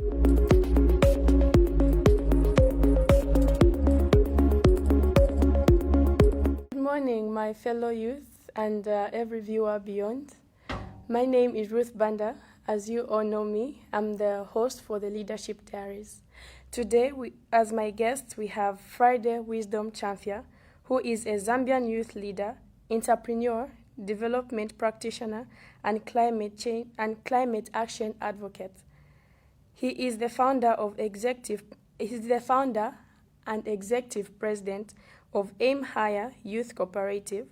Good morning, my fellow youth and every viewer beyond. My name is Ruth Banda. As you all know me, I'm the host for the Leadership Diaries. Today, as my guest, we have Friday Wisdom Chamfya, who is a Zambian youth leader, entrepreneur, development practitioner, and climate change and climate action advocate. He is the founder and executive president of Aim Higher Youth Cooperative,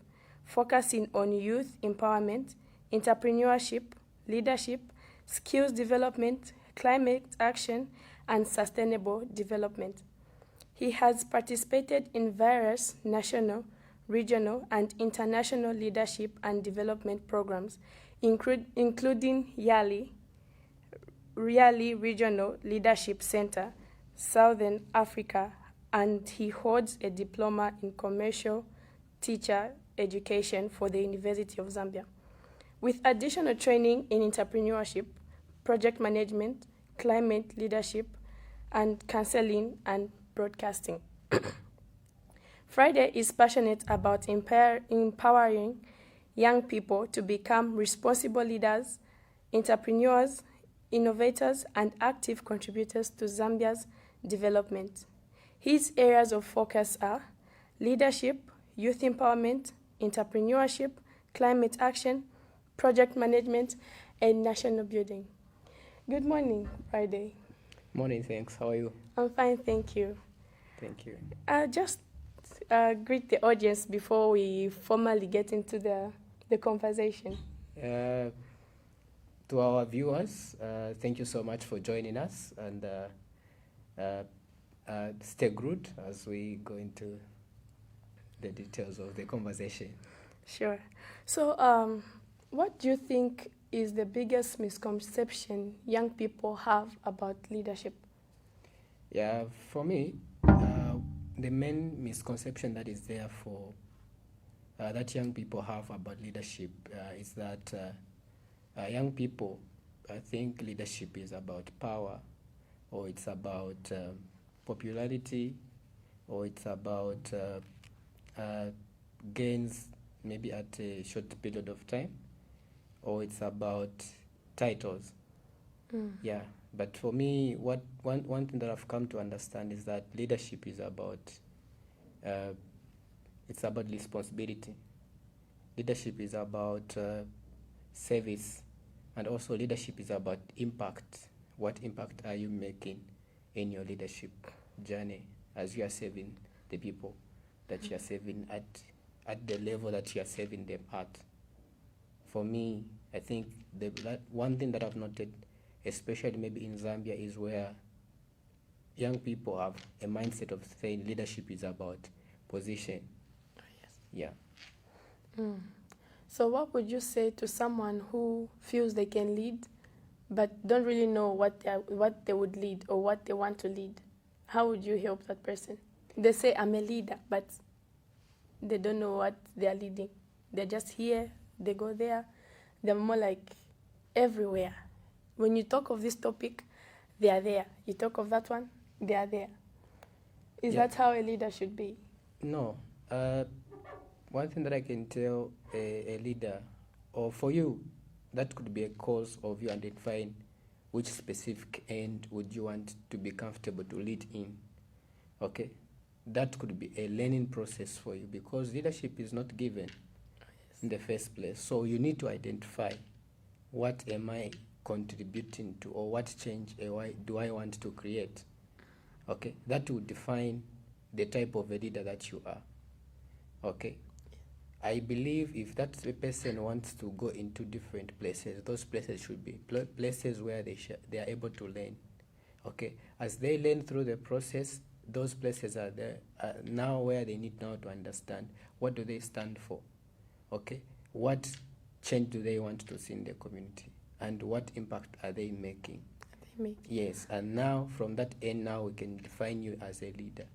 focusing on youth empowerment, entrepreneurship, leadership, skills development, climate action, and sustainable development. He has participated in various national, regional, and international leadership and development programs, including YALI Regional Leadership Center, Southern Africa, and he holds a diploma in commercial teacher education for the University of Zambia, with additional training in entrepreneurship, project management, climate leadership, and counseling and broadcasting. Friday is passionate about empowering young people to become responsible leaders, entrepreneurs, innovators, and active contributors to Zambia's development. His areas of focus are leadership, youth empowerment, entrepreneurship, climate action, project management, and national building. Good morning, Friday. Morning, thanks. How are you? I'm fine, thank you. Thank you. Just greet the audience before we formally get into the conversation. To our viewers, thank you so much for joining us, and stay good as we go into the details of the conversation. Sure. So, what do you think is the biggest misconception young people have about leadership? Yeah, for me, the main misconception that is there for that young people have about leadership is that young people think leadership is about power, or it's about popularity, or it's about gains maybe at a short period of time, or it's about titles. Yeah, but for me, one thing that I've come to understand is that leadership is about it's about responsibility. Leadership is about service, and also leadership is about impact. What impact are you making in your leadership journey as you are serving the people that you are serving at the level that you are serving them at? For me, I think one thing that I've noted, especially maybe in Zambia, is where young people have a mindset of saying leadership is about position. Oh, yes. Yeah. So what would you say to someone who feels they can lead but don't really know what they would lead or what they want to lead? How would you help that person? They say, I'm a leader, but they don't know what they are leading. They're just here, they go there. They're more like everywhere. When you talk of this topic, they are there. You talk of that one, they are there. Is that how a leader should be? No. One thing that I can tell a leader, or for you, that could be a cause of you identifying which specific end would you want to be comfortable to lead in. Okay? That could be a learning process for you, because leadership is not given in the first place. So you need to identify, what am I contributing to, or what change do I want to create? Okay? That will define the type of a leader that you are. Okay? I believe if that person wants to go into different places, those places should be places where they are able to learn. Okay? As they learn through the process, those places are there now where they need now to understand, what do they stand for? Okay? What change do they want to see in the community? And what impact are they making? Yes, and now from that end, now we can define you as a leader.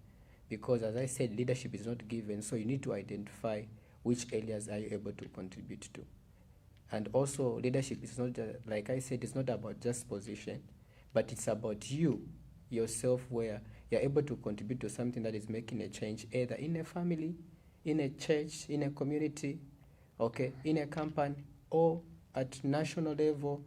Because as I said, leadership is not given, so you need to identify which areas are you able to contribute to. And also, leadership is not, like I said, it's not about just position, but it's about you yourself, where you're able to contribute to something that is making a change, either in a family, in a church, in a community, okay, in a company, or at national level,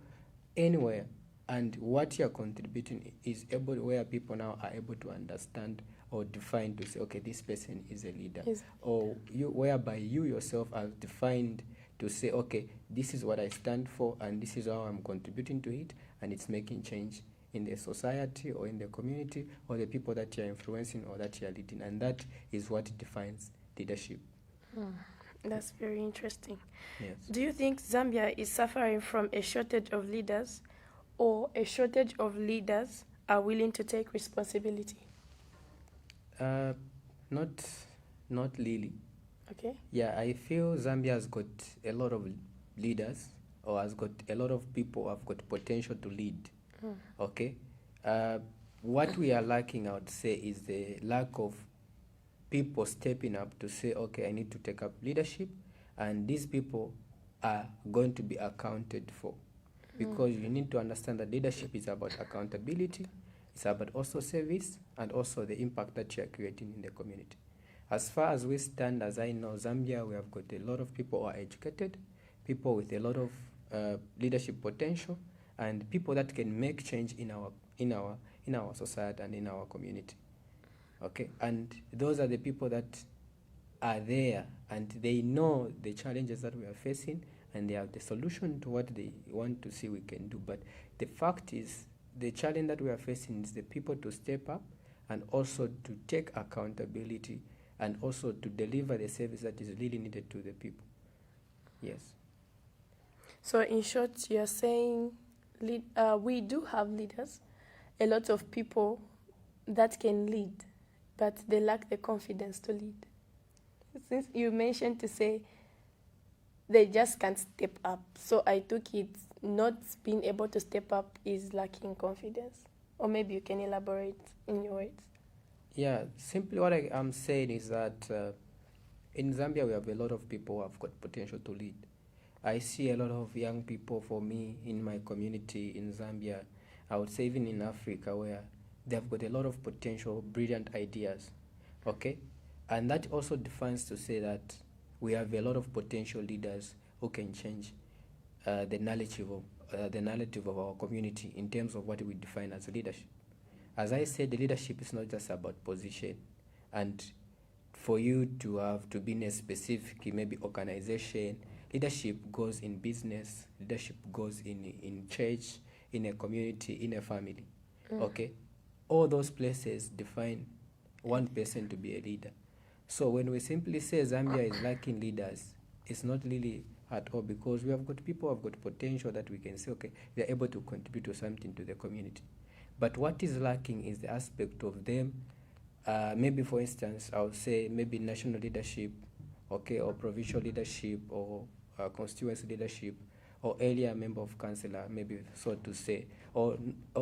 anywhere. And what you're contributing is able, where people now are able to understand or define to say, okay, this person is a leader. Yes. Or you, whereby you yourself are defined to say, okay, this is what I stand for, and this is how I'm contributing to it, and it's making change in the society or in the community or the people that you're influencing or that you're leading. And that is what defines leadership. That's very interesting. Yes. Do you think Zambia is suffering from a shortage of leaders, or a shortage of leaders are willing to take responsibility? Not really. Okay. Yeah, I feel Zambia has got a lot of leaders, or has got a lot of people who have got potential to lead. Okay. What we are lacking, I would say, is the lack of people stepping up to say, okay, I need to take up leadership, and these people are going to be accounted for. Because you need to understand that leadership is about accountability, it's about also service, and also the impact that you are creating in the community. As far as we stand, as I know, Zambia, we have got a lot of people who are educated, people with a lot of leadership potential, and people that can make change in our society and in our community. Okay, and those are the people that are there, and they know the challenges that we are facing, and they have the solution to what they want to see we can do. But the fact is, the challenge that we are facing is the people to step up and also to take accountability and also to deliver the service that is really needed to the people. Yes. So in short, you're saying we do have leaders, a lot of people that can lead, but they lack the confidence to lead. Since you mentioned to say they just can't step up, so I took it not being able to step up is lacking confidence. Or maybe you can elaborate in your words. Yeah, simply what I am saying is that in Zambia we have a lot of people who have got potential to lead. I see a lot of young people, for me, in my community in Zambia, I would say even in Africa, where they have got a lot of potential, brilliant ideas, okay? And that also defines to say that we have a lot of potential leaders who can change the narrative of our community in terms of what we define as leadership. As I said, the leadership is not just about position, and for you to have to be in a specific maybe organization. Leadership goes in business, leadership goes in church, in a community, in a family. Okay, all those places define one person to be a leader. So when we simply say Zambia is lacking leaders, it's not really at all, because we have got people who have got potential that we can say, okay, they're able to contribute to something to the community. But what is lacking is the aspect of them, maybe for instance, I would say maybe national leadership, okay, or provincial leadership, or constituency leadership, or area member of councillor, maybe so to say, or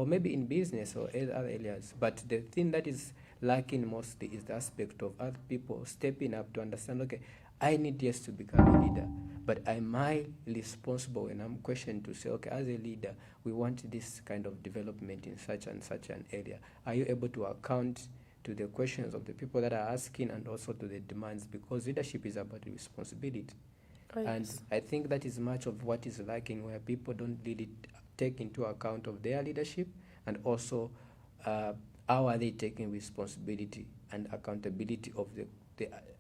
maybe in business or other areas. But the thing that is lacking mostly is the aspect of other people stepping up to understand, okay, I need yes to become a leader, but am I responsible when I'm questioned to say, okay, as a leader, we want this kind of development in such and such an area. Are you able to account to the questions of the people that are asking, and also to the demands? Because leadership is about responsibility. Oh, yes. And I think that is much of what is lacking, where people don't really take into account of their leadership, and also how are they taking responsibility and accountability of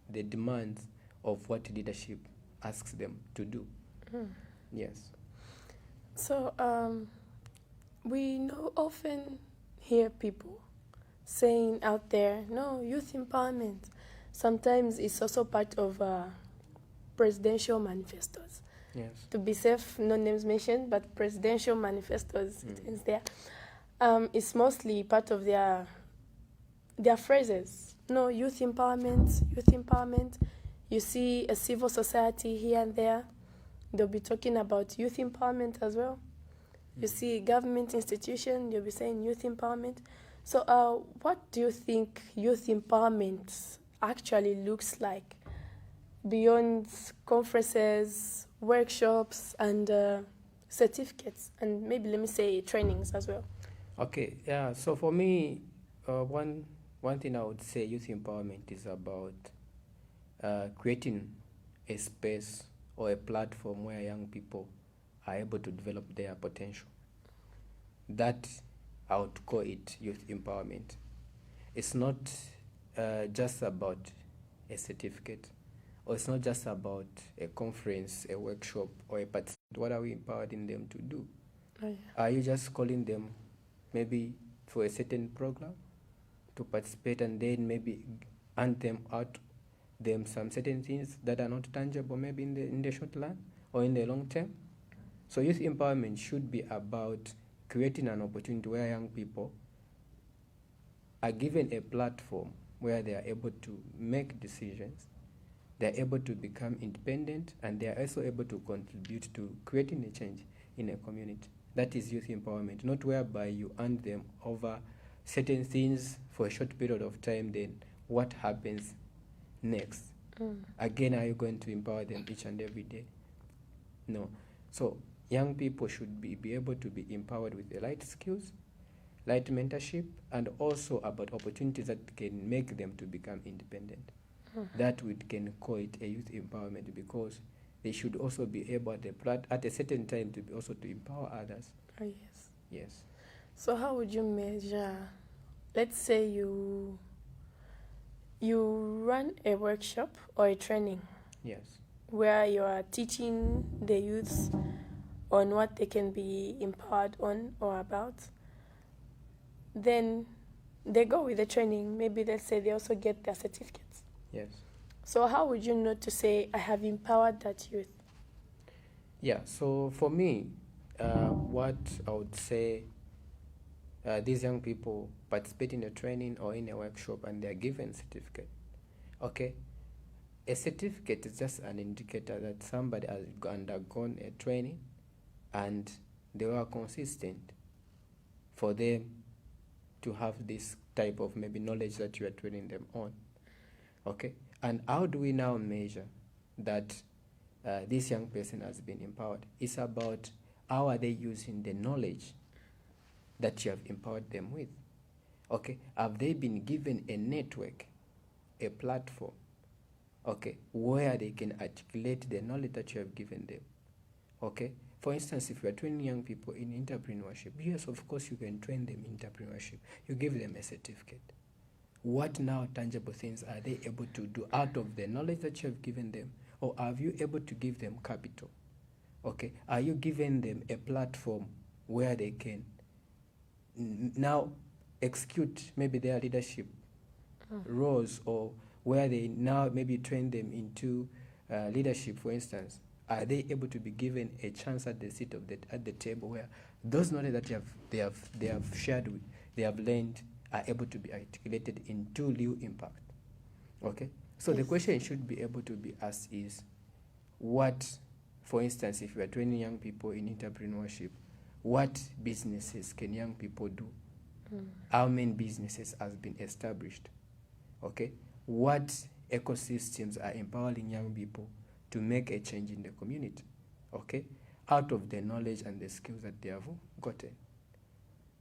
the demands of what leadership asks them to do. Yes. So we often hear people saying out there, no, youth empowerment. Sometimes it's also part of presidential manifestos. Yes. To be safe, no names mentioned, but presidential manifestos, it is there. It's mostly part of their phrases. No, youth empowerment, youth empowerment. You see a civil society here and there, they'll be talking about youth empowerment as well. You see government institution, they'll be saying youth empowerment. So what do you think youth empowerment actually looks like beyond conferences, workshops, and certificates, and maybe let me say trainings as well? Okay, yeah. So for me, one thing I would say youth empowerment is about creating a space or a platform where young people are able to develop their potential. That I would call it youth empowerment. It's not just about a certificate, or it's not just about a conference, a workshop, or a participant. What are we empowering them to do? Oh, yeah. Are you just calling them maybe for a certain program to participate and then maybe hand them out them some certain things that are not tangible maybe in the short run or in the long term? So youth empowerment should be about creating an opportunity where young people are given a platform where they are able to make decisions, they are able to become independent, and they are also able to contribute to creating a change in a community. That is youth empowerment, not whereby you hand them over certain things for a short period of time, then what happens next? Again, are you going to empower them each and every day? No. So young people should be able to be empowered with the right skills, right mentorship, and also about opportunities that can make them to become independent. That we can call it a youth empowerment, because they should also be able at a certain time to be also to empower others. Oh, yes. Yes. So how would you measure, let's say you run a workshop or a training Yes. where you are teaching the youths on what they can be empowered on or about. Then they go with the training. Maybe let's say they also get their certificates. Yes. So how would you know to say I have empowered that youth? Yeah. So for me, what I would say, these young people participate in a training or in a workshop and they are given certificate. Okay. A certificate is just an indicator that somebody has undergone a training and they were consistent for them to have this type of maybe knowledge that you are training them on. Okay. And how do we now measure that this young person has been empowered? It's about how are they using the knowledge that you have empowered them with. Okay. Have they been given a network, a platform, okay, where they can articulate the knowledge that you have given them? Okay. For instance, if you are training young people in entrepreneurship, yes, of course, you can train them in entrepreneurship. You give them a certificate. What now tangible things are they able to do out of the knowledge that you have given them? Or are you able to give them capital? Okay. Are you giving them a platform where they can now execute maybe their leadership roles, or where they now maybe train them into leadership, for instance? Are they able to be given a chance at the seat of at the table where those knowledge that they have shared with, they have learned, are able to be articulated into real impact? Okay. So the Yes. question should be able to be asked is, what, for instance, if you are training young people in entrepreneurship, what businesses can young people do? How many businesses has been established? Okay. What ecosystems are empowering young people to make a change in the community? Okay. Out of the knowledge and the skills that they have gotten.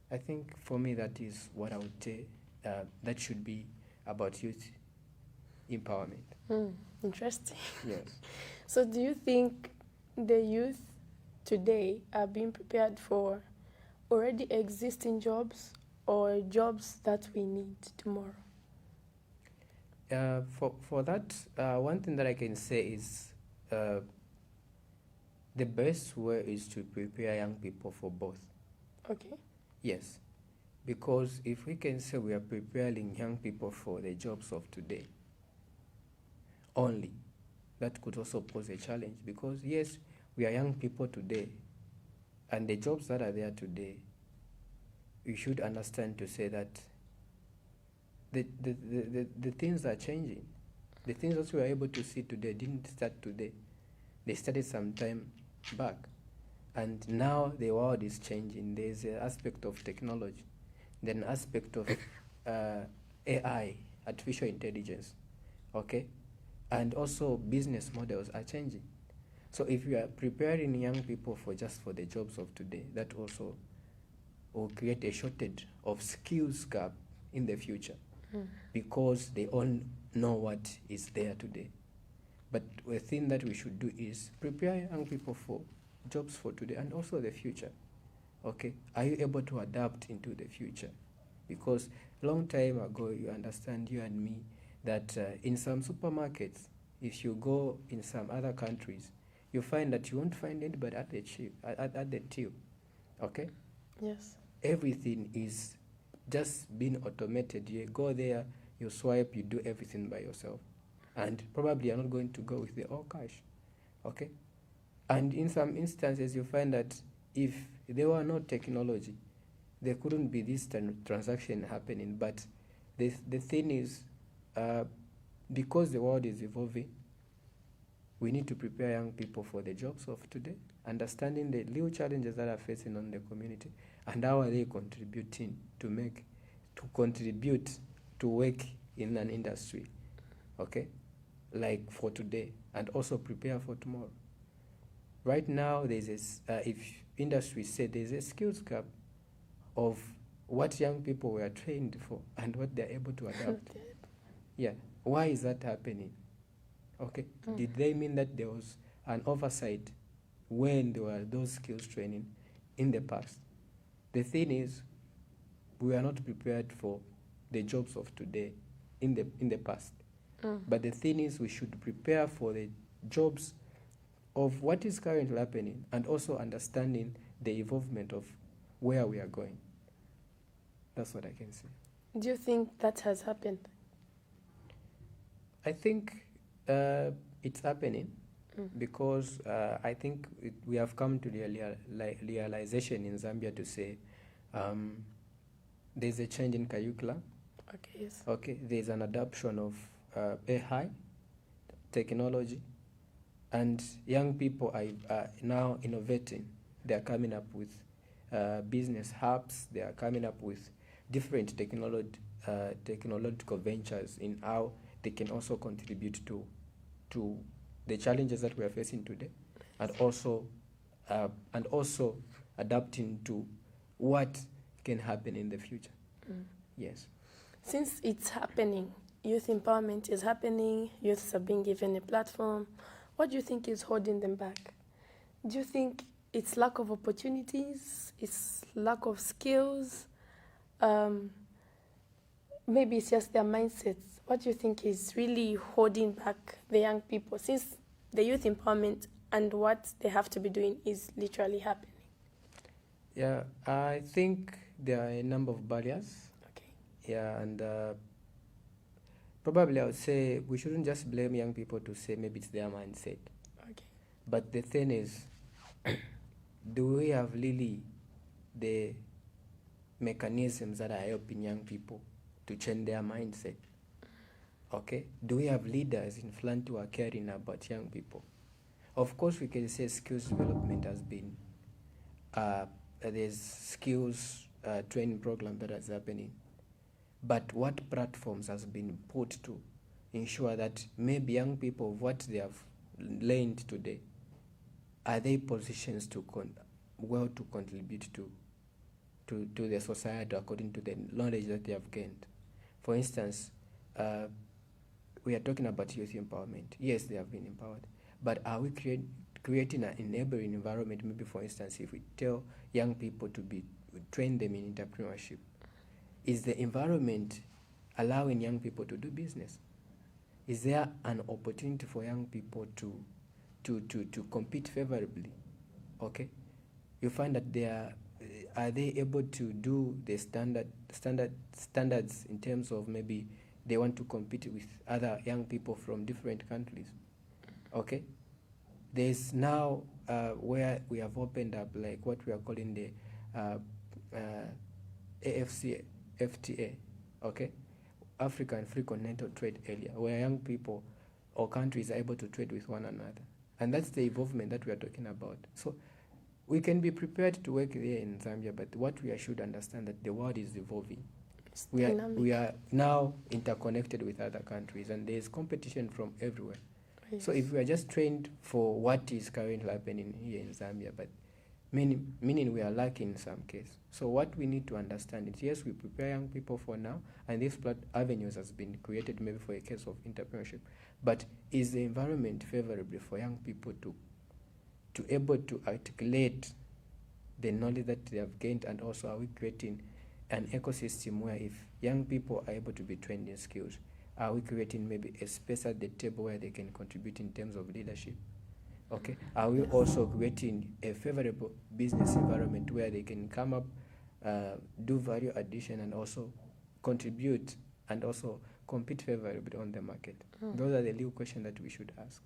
I think for me that is what I would say that should be about youth empowerment. Interesting. Yes. So do you think the youth today are being prepared for already existing jobs or jobs that we need tomorrow? For that, one thing that I can say is the best way is to prepare young people for both. Okay. Yes. Because if we can say we are preparing young people for the jobs of today only, that could also pose a challenge, because yes, we are young people today, and the jobs that are there today, you should understand to say that the things are changing. The things that we are able to see today didn't start today. They started some time back. And now the world is changing. There's an aspect of technology, then an aspect of AI, artificial intelligence, okay? And also business models are changing. So if you are preparing young people for just for the jobs of today, that also or create a shortage of skills gap in the future because they all know what is there today. But the thing that we should do is prepare young people for jobs for today and also the future. Okay, are you able to adapt into the future? Because long time ago, you understand, you and me, that in some supermarkets, if you go in some other countries, you find that you won't find anybody at the till. Okay? Yes. Everything is just being automated. You go there, you swipe, you do everything by yourself. And probably you're not going to go with the all cash. Okay? And in some instances, you find that if there were no technology, there couldn't be this transaction happening. But the thing is, because the world is evolving, we need to prepare young people for the jobs of today, understanding the real challenges that are facing on the community, and how are they contributing to contribute to work in an industry, okay, like for today, and also prepare for tomorrow. Right now, there's if industry said there's a skills gap of what young people were trained for and what they're able to adapt. Yeah, why is that happening? Okay, did they mean that there was an oversight when there were those skills training in the past? The thing is, we are not prepared for the jobs of today in the past. But the thing is, we should prepare for the jobs of what is currently happening and also understanding the evolvement of where we are going. That's what I can say. Do you think that has happened? I think it's happening because I think we have come to the realization in Zambia to say there's a change in curriculum. Okay, yes. Okay, there's an adoption of AI, technology, and young people are now innovating. They're coming up with business hubs. They are coming up with different technological ventures in how they can also contribute to the challenges that we are facing today, and also adapting to what can happen in the future. Yes. Since it's happening, youth empowerment is happening, youths are being given a platform, what do you think is holding them back? Do you think it's lack of opportunities? It's lack of skills? Maybe it's just their mindsets. What do you think is really holding back the young people, since the youth empowerment and what they have to be doing is literally happening? Yeah, I think there are a number of barriers. Okay. Yeah, and probably I would say we shouldn't just blame young people to say maybe it's their mindset. Okay. But the thing is, do we have really the mechanisms that are helping young people to change their mindset? Okay, do we have leaders in front who are caring about young people? Of course, we can say skills development has been, there's skills training program that is happening. But what platforms has been put to ensure that maybe young people, what they have learned today, are they positions to contribute to the society according to the knowledge that they have gained? For instance, we are talking about youth empowerment. Yes, they have been empowered, but are we creating an enabling environment? Maybe, for instance, if we tell young people train them in entrepreneurship, is the environment allowing young people to do business? Is there an opportunity for young people to compete favorably? Okay, you find that are they able to do the standards in terms of maybe they want to compete with other young people from different countries? Okay, there's now where we have opened up like what we are calling the AFCFTA, okay, African Free Continental Trade Area, where young people or countries are able to trade with one another. And that's the involvement that we are talking about. So we can be prepared to work there in Zambia, but what we should understand that the world is evolving. We are now interconnected with other countries, and there is competition from everywhere. Yes. So if we are just trained for what is currently happening here in Zambia, but meaning we are lacking in some case. So what we need to understand is, yes, we prepare young people for now, and this avenues has been created maybe for a case of entrepreneurship, but is the environment favorable for young people to able to articulate the knowledge that they have gained, and also are we creating an ecosystem where if young people are able to be trained in skills, are we creating maybe a space at the table where they can contribute in terms of leadership? Okay, are we also creating a favorable business environment where they can come up, do value addition, and also contribute and also compete favorably on the market? Those are the real questions that we should ask.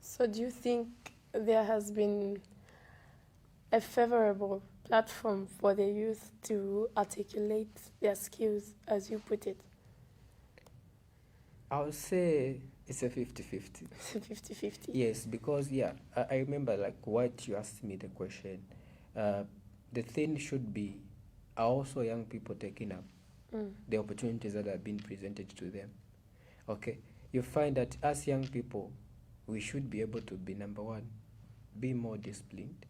So do you think there has been a favorable platform for the youth to articulate their skills, as you put it? I would say it's a 50-50. It's a 50-50. Yes, because I remember like what you asked me the question. The thing should be, are also young people taking up the opportunities that are being presented to them? Okay, you find that as young people, we should be able to be, number one, be more disciplined,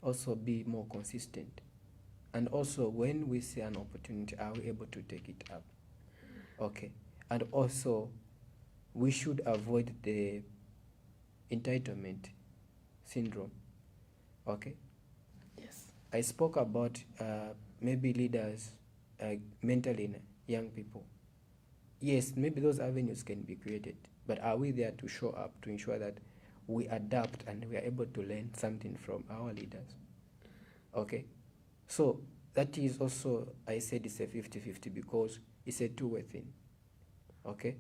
also be more consistent, and also when we see an opportunity, are we able to take it up? Okay, and also we should avoid the entitlement syndrome. Okay, Yes. I spoke about maybe leaders mentoring young people. Yes, maybe those avenues can be created, but are we there to show up to ensure that we adapt and we are able to learn something from our leaders? Okay, so that is also, I said it's a 50-50 because it's a two-way thing. Okay,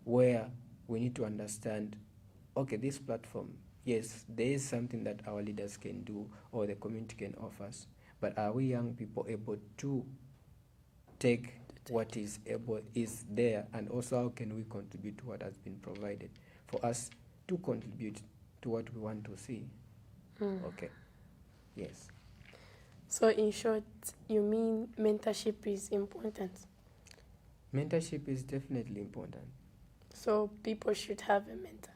where we need to understand, okay, this platform, yes, there is something that our leaders can do or the community can offer us, but are we young people able to take what is there, and also how can we contribute to what has been provided for us to contribute to what we want to see? Okay, yes. So in short, you mean mentorship is important? Mentorship is definitely important. So people should have a mentor?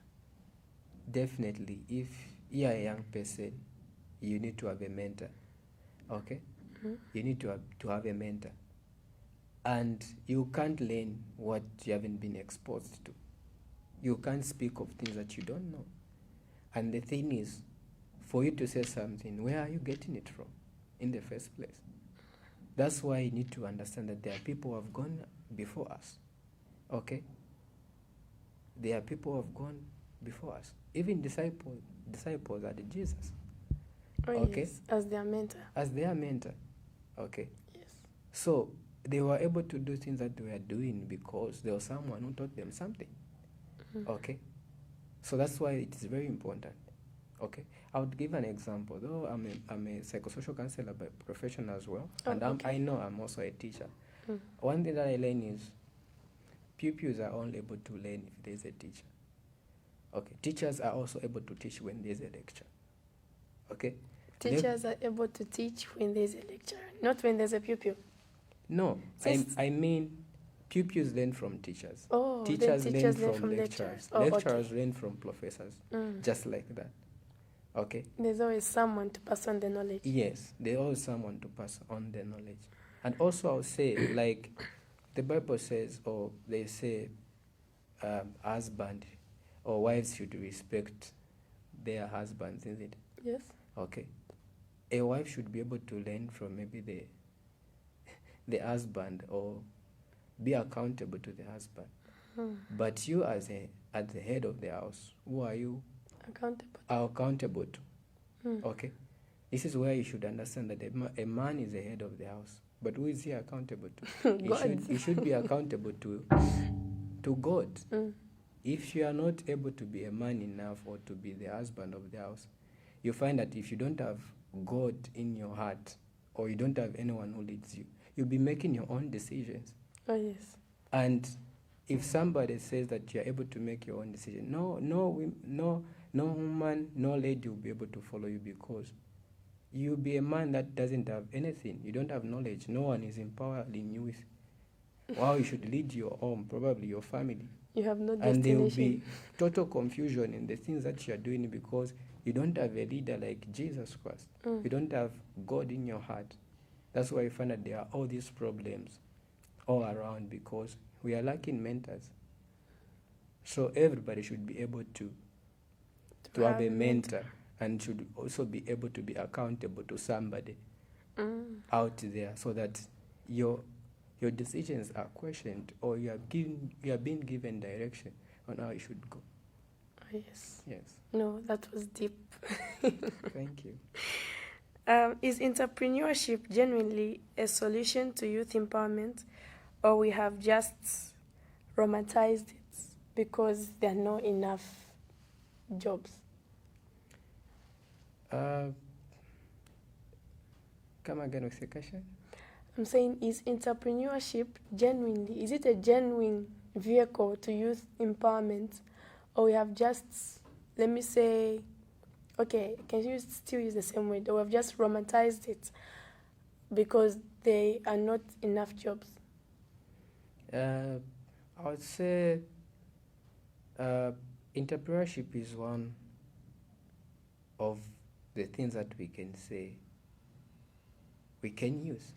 Definitely. If you are a young person, you need to have a mentor. Okay? You need to have a mentor. And you can't learn what you haven't been exposed to. You can't speak of things that you don't know. And the thing is, for you to say something, where are you getting it from in the first place? That's why you need to understand that there are people who have gone before us. Okay? There are people who have gone before us. Even disciples are the Jesus. Oh, okay? Yes, as their mentor. As their mentor. Okay? Yes. So they were able to do things that they were doing because there was someone who taught them something. Okay? So that's why it is very important. Okay? I would give an example. Though I'm a psychosocial counselor by profession as well, and I know I'm also a teacher. One thing that I learn is pupils are only able to learn if there's a teacher. Okay? Teachers are also able to teach when there's a lecture. Okay? Teachers are able to teach when there's a lecturer, not when there's a pupil. No, I mean pupils learn from teachers. Oh, teachers learn from lecturers. Oh, lecturers learn from professors. Just like that. Okay? There's always someone to pass on the knowledge. Yes, there's always someone to pass on the knowledge. And also I'll say, like the Bible says, or they say, husband or wives should respect their husbands, isn't it? Yes. Okay. A wife should be able to learn from maybe the husband, or be accountable to the husband. But you as the head of the house, who are you accountable to? Okay. This is where you should understand that a man is the head of the house, but who is he accountable to? He should be accountable to God. If you are not able to be a man enough or to be the husband of the house, you find that if you don't have God in your heart, or you don't have anyone who leads you, you'll be making your own decisions. Oh, yes. And if somebody says that you're able to make your own decision, no woman, no lady will be able to follow you, because you'll be a man that doesn't have anything. You don't have knowledge. No one is empowering you with how you should lead your home, probably your family. You have no And there will destination. be total confusion in the things that you are doing because you don't have a leader like Jesus Christ. You don't have God in your heart. That's why you find that there are all these problems all around because we are lacking mentors. So everybody should be able to have a mentor and should also be able to be accountable to somebody out there so that your decisions are questioned or you are being given direction on how you should go. Yes. Yes. No, that was deep. Thank you. Is entrepreneurship genuinely a solution to youth empowerment, or we have just romanticized it because there are not enough jobs? Come again with the question? I'm saying, is entrepreneurship genuinely, is it a genuine vehicle to youth empowerment, or we have just, let me say, okay, can you still use the same word, or we have just romanticized it because there are not enough jobs? I would say entrepreneurship is one of the things that we can say we can use.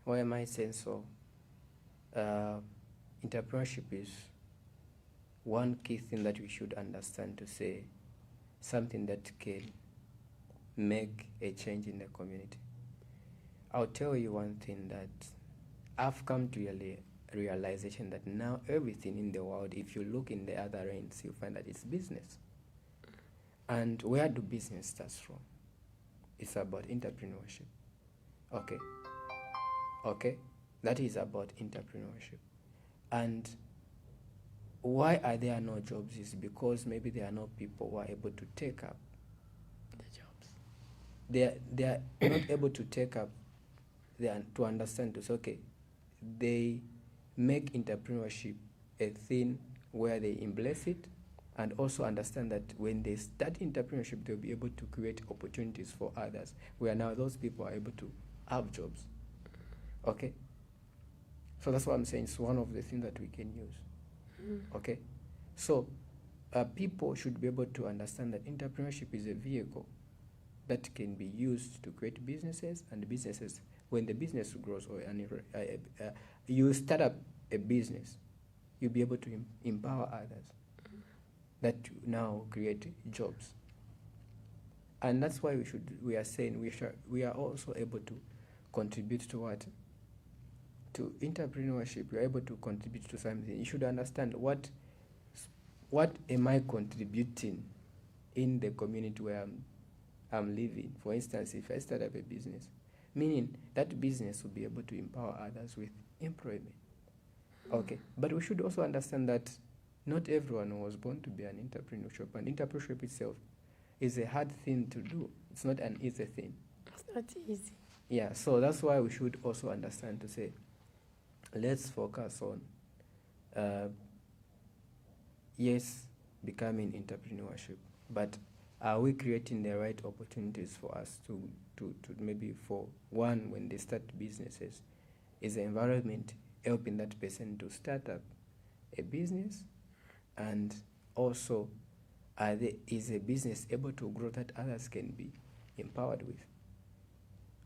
Why am I saying so? Entrepreneurship is one key thing that we should understand to say something that can make a change in the community. I'll tell you one thing that I've come to realization that now everything in the world, if you look in the other ends, you find that it's business. And where do business start from? It's about entrepreneurship. Okay? That is about entrepreneurship. And why are there no jobs is because maybe there are no people who are able to take up The jobs. They are not able to take up, to understand to say, okay, they make entrepreneurship a thing where they embrace it and also understand that when they start entrepreneurship, they'll be able to create opportunities for others, where now those people are able to have jobs. Okay? So that's what I'm saying. It's one of the things that we can use. Okay? So people should be able to understand that entrepreneurship is a vehicle that can be used to create businesses, and businesses, when the business grows or you start up a business, you'll be able to empower others that now create jobs. And that's why we are saying we are also able to contribute to what? To entrepreneurship. We are able to contribute to something. You should understand what am I contributing in the community where I'm living. For instance, if I start up a business, meaning that business will be able to empower others with employment. Okay, but we should also understand that not everyone was born to be an entrepreneurship, and entrepreneurship itself is a hard thing to do. It's not an easy thing. It's not easy. Yeah, so that's why we should also understand to say, let's focus on, yes, becoming entrepreneurship, but are we creating the right opportunities for us to maybe, for one, when they start businesses, is the environment helping that person to start up a business? And also, is a business able to grow that others can be empowered with?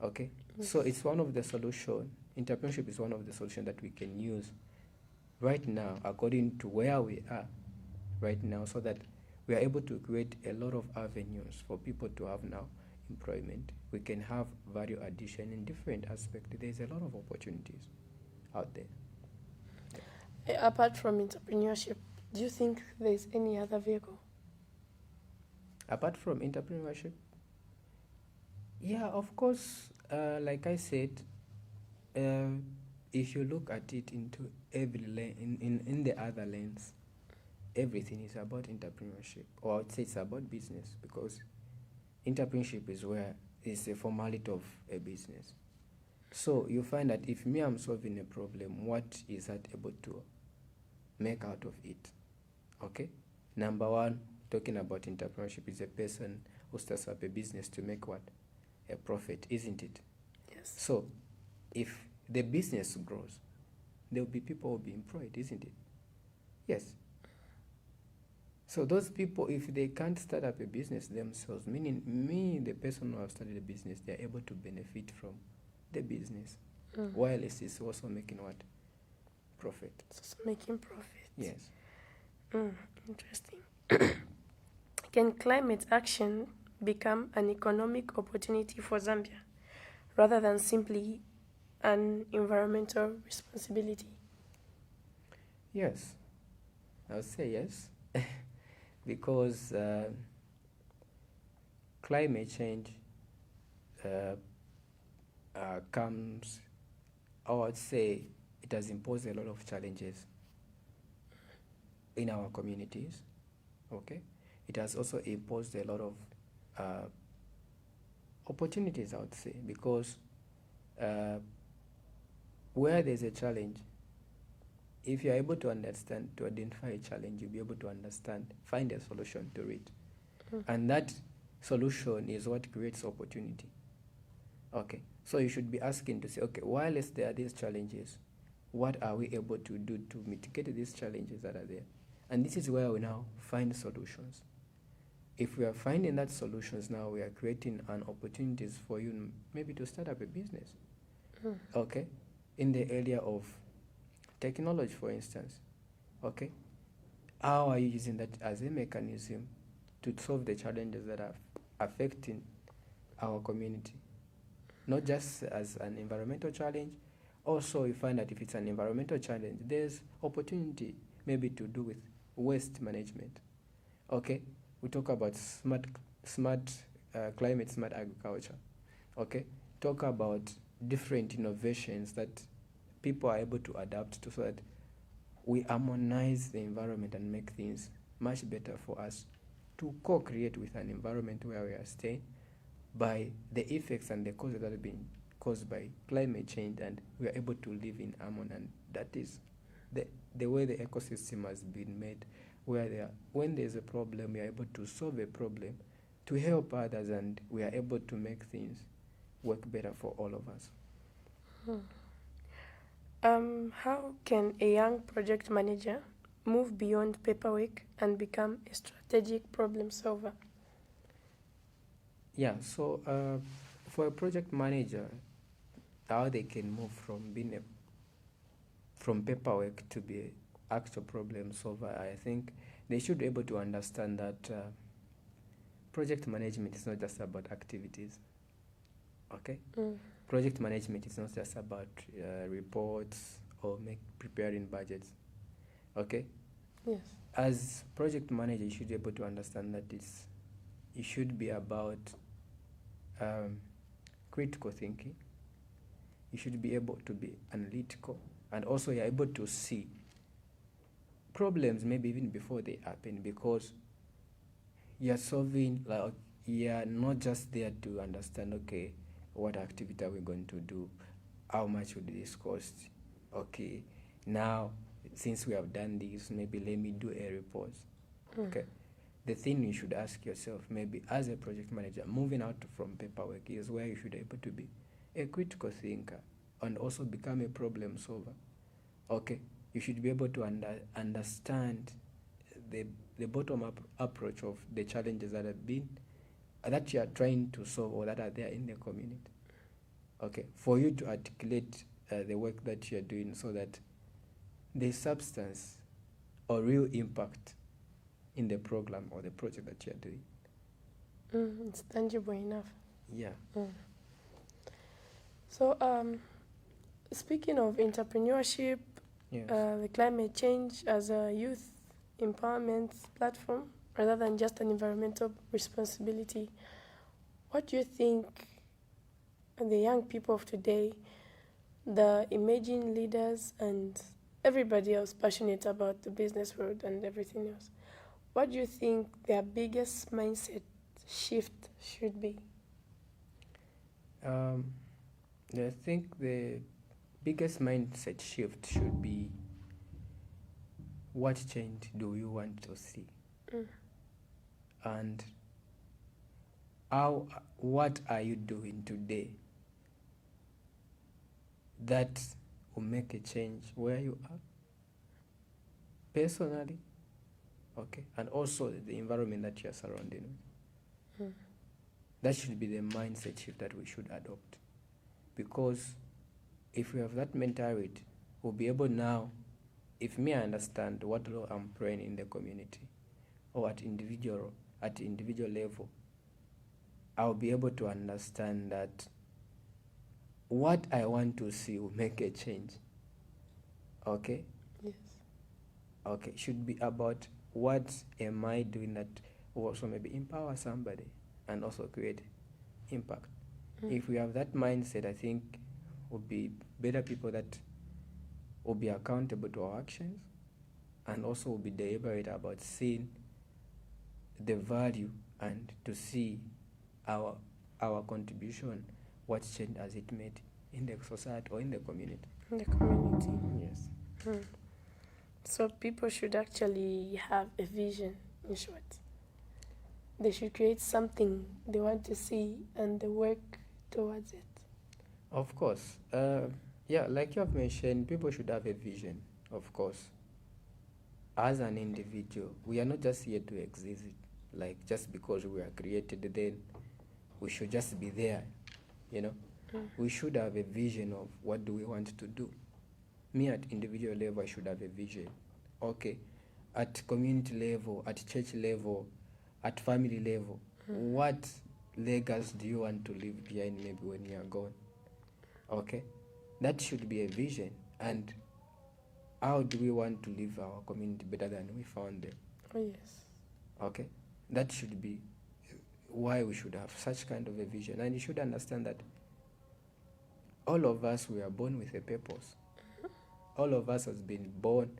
Okay? Yes. So it's one of the solutions. Entrepreneurship is one of the solutions that we can use right now according to where we are right now, so that we are able to create a lot of avenues for people to have now employment. We can have value addition in different aspects. There's a lot of opportunities out there. Apart from entrepreneurship, do you think there's any other vehicle? Apart from entrepreneurship? Yeah, of course, like I said, if you look at it into every lane, in the other lanes, everything is about entrepreneurship, or I would say it's about business, because entrepreneurship is where it's a formality of a business. So you find that if me, I'm solving a problem, what is that able to make out of it? Okay? Number one, talking about entrepreneurship, is a person who starts up a business to make what? A profit, isn't it? Yes. So if the business grows, there will be people who will be employed, isn't it? Yes. So those people, if they can't start up a business themselves, meaning me, the person who have started a business, they are able to benefit from the business. Wireless is also making what? Profit. It's also making profit. Yes. Interesting. Can climate action become an economic opportunity for Zambia rather than simply an environmental responsibility? Yes. I would say yes. Because climate change comes, I would say, it has imposed a lot of challenges in our communities. Okay, it has also imposed a lot of opportunities, I would say, because where there's a challenge, if you're able to understand, to identify a challenge, you'll be able to understand, find a solution to it. And that solution is what creates opportunity. Okay, so you should be asking to say, okay, while there are these challenges, what are we able to do to mitigate these challenges that are there? And this is where we now find solutions. If we are finding that solutions now, we are creating an opportunities for you maybe to start up a business. Okay, in the area of technology, for instance. Okay, how are you using that as a mechanism to solve the challenges that are affecting our community? Not just as an environmental challenge. Also, you find that if it's an environmental challenge, there's opportunity maybe to do with waste management. Okay, we talk about smart climate smart agriculture. Okay, talk about different innovations that people are able to adapt to, so that we harmonize the environment and make things much better for us to co-create with an environment where we are staying by the effects and the causes that have been caused by climate change, and we are able to live in harmony. And that is the way the ecosystem has been made, where when there's a problem, we are able to solve a problem to help others, and we are able to make things work better for all of us. How can a young project manager move beyond paperwork and become a strategic problem solver? Yeah, so for a project manager, how they can move from being from paperwork to be an actual problem solver, I think they should be able to understand that project management is not just about activities. Okay? Project management is not just about reports or preparing budgets. Okay? Yes. As project manager, you should be able to understand that it should be about critical thinking. You should be able to be analytical, and also you're able to see problems maybe even before they happen, because you're solving, like, you're not just there to understand, okay, what activity are we going to do, how much would this cost, okay, now since we have done this, maybe let me do a report. Okay, the thing you should ask yourself, maybe as a project manager, moving out from paperwork, is where you should be able to be a critical thinker and also become a problem solver. Okay, you should be able to understand the bottom-up approach of the challenges that you are trying to solve or that are there in the community. Okay, for you to articulate the work that you are doing, so that there's substance or real impact in the program or the project that you are doing. It's tangible enough. Yeah. So, speaking of entrepreneurship, Yes. the climate change as a youth empowerment platform rather than just an environmental responsibility, what do you think the young people of today, the emerging leaders, and everybody else passionate about the business world and everything else, what do you think their biggest mindset shift should be? I think the biggest mindset shift should be, what change do you want to see? And what are you doing today that will make a change where you are? personally, okay, and also the environment that you are surrounded with. That should be the mindset shift that we should adopt. Because if we have that mentality, we'll be able now, if me I understand what role I'm playing in the community or at individual level, I'll be able to understand that what I want to see will make a change. Okay? Yes. Okay, should be about what am I doing that will also maybe empower somebody and also create impact. If we have that mindset, I think we'll be better people that will be accountable to our actions and also will be deliberate about seeing the value and to see our contribution, what change has it made in the society or in the community. In the community. Yes. So people should actually have a vision, in short. They should create something they want to see and they work towards it. Of course. Yeah, like you have mentioned, people should have a vision, of course. As an individual, we are not just here to exist, like just because we are created, then we should just be there, you know. We should have a vision of what do we want to do. Me at individual level, I should have a vision. Okay, at community level, at church level, at family level, what legacy do you want to leave behind maybe when you are gone? Okay, that should be a vision. And how do we want to leave our community better than we found them? Oh, yes. Okay, that should be why we should have such kind of a vision. And you should understand that all of us, we are born with a purpose. All of us has been born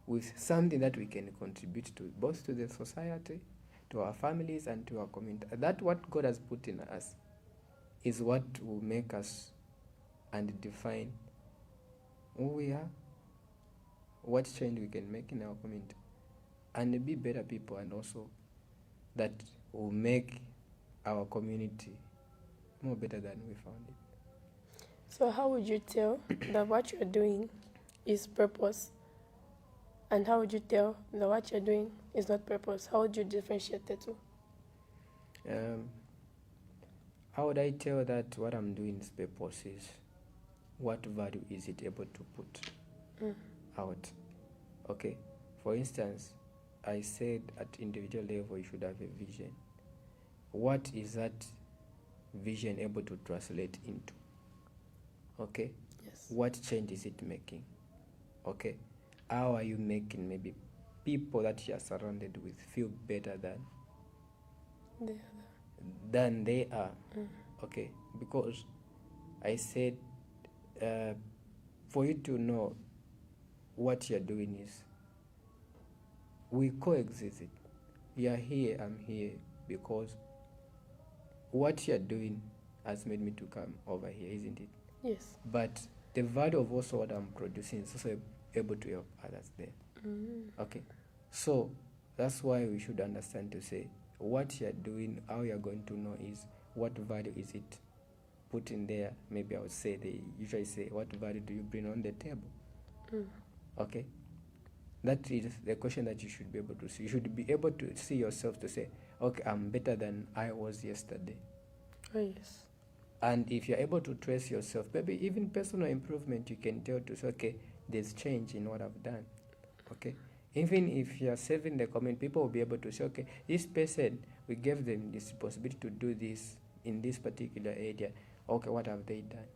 with something that we can contribute to, both to the society, to our families, and to our community. That what God has put in us is what will make us and define who we are, what change we can make in our community, and be better people, and also that will make our community more better than we found it. So how would you tell that what you're doing is purpose? And how would you tell that what you're doing is not purpose? How would you differentiate the two? How would I tell that what I'm doing is purpose is what value is it able to put out? Okay. For instance, I said at individual level you should have a vision. What is that vision able to translate into? Okay. Yes. What change is it making? Okay. How are you making maybe people that you are surrounded with feel better than they are? Okay. Because I said for you to know what you're doing is we coexist it. You're here, I'm here, because what you're doing has made me to come over here, isn't it? Yes. But the value of also what I'm producing is also able to help others there. Okay. So that's why we should understand to say what you're doing, how you're going to know is what value is it put in there. Maybe I would say, they usually say, what value do you bring on the table? Okay. That is the question that you should be able to see. You should be able to see yourself to say, okay, I'm better than I was yesterday. Oh, yes. And if you're able to trace yourself, maybe even personal improvement, you can tell to say, okay, there's change in what I've done. Okay. Even if you're serving the community, people will be able to say, okay, this person, we gave them this possibility to do this in this particular area. Okay, what have they done?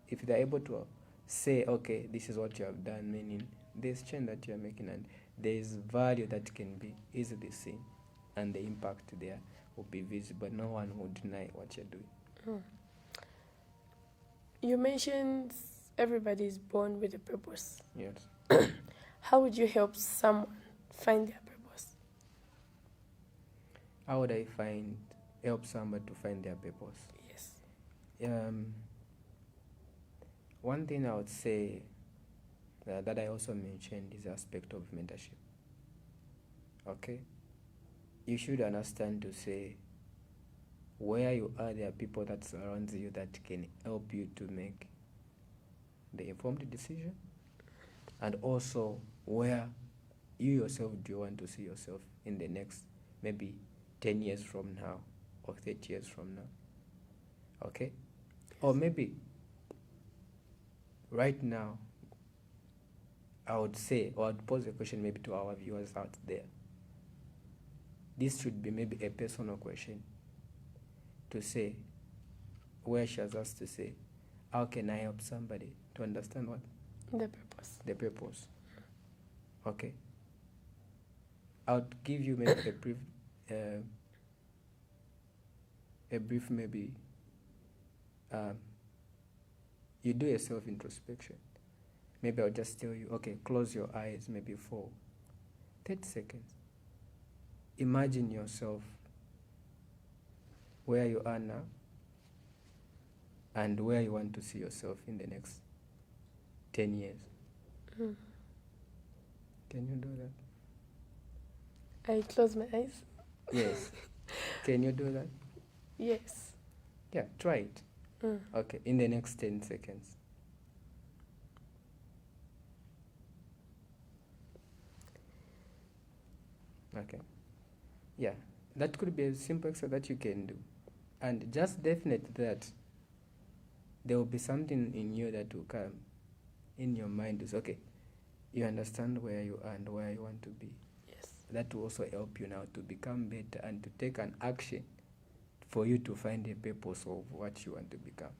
If they're able to say, okay, this is what you have done, meaning there's change that you're making, and there's value that can be easily seen, and the impact there will be visible. No one will deny what you're doing. You mentioned everybody is born with a purpose. Yes. How would you help someone find their purpose? How would I help somebody to find their purpose? Yes. One thing I would say that I also mentioned is the aspect of mentorship. Okay? You should understand to say where you are, there are people that surround you that can help you to make the informed decision, and also where you yourself, do you want to see yourself in the next maybe 10 years from now or 30 years from now? Okay? Or maybe right now, I would say, or I'd pose a question maybe to our viewers out there. This should be maybe a personal question to say, where she has asked to say, how can I help somebody to understand what? The purpose. The purpose. Okay? I would give you maybe a brief maybe, you do a self-introspection. Maybe I'll just tell you, okay, close your eyes maybe for 30 seconds. Imagine yourself where you are now and where you want to see yourself in the next 10 years. Mm. Can you do that? I close my eyes. Yes. Can you do that? Yes. Yeah, try it. Okay, in the next 10 seconds. Okay. Yeah, that could be a simple exercise that you can do. And just definite that there will be something in you that will come in your mind. Is okay, you understand where you are and where you want to be. Yes. That will also help you now to become better and to take an action for you to find a purpose of what you want to become.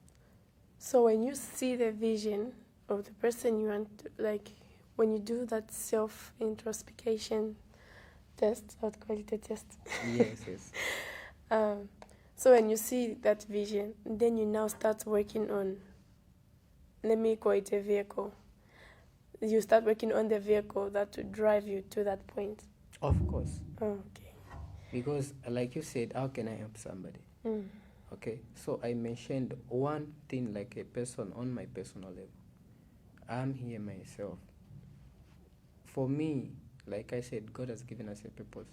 So when you see the vision of the person you want to, like, when you do that self-introspection test, I would call it a test. Yes, yes. So when you see that vision, then you now start working on, let me call it a vehicle. You start working on the vehicle that will drive you to that point. Of course. Oh, okay. Because like you said, how can I help somebody? Okay, so I mentioned one thing like a person on my personal level. I'm here myself. For me, like I said, God has given us a purpose.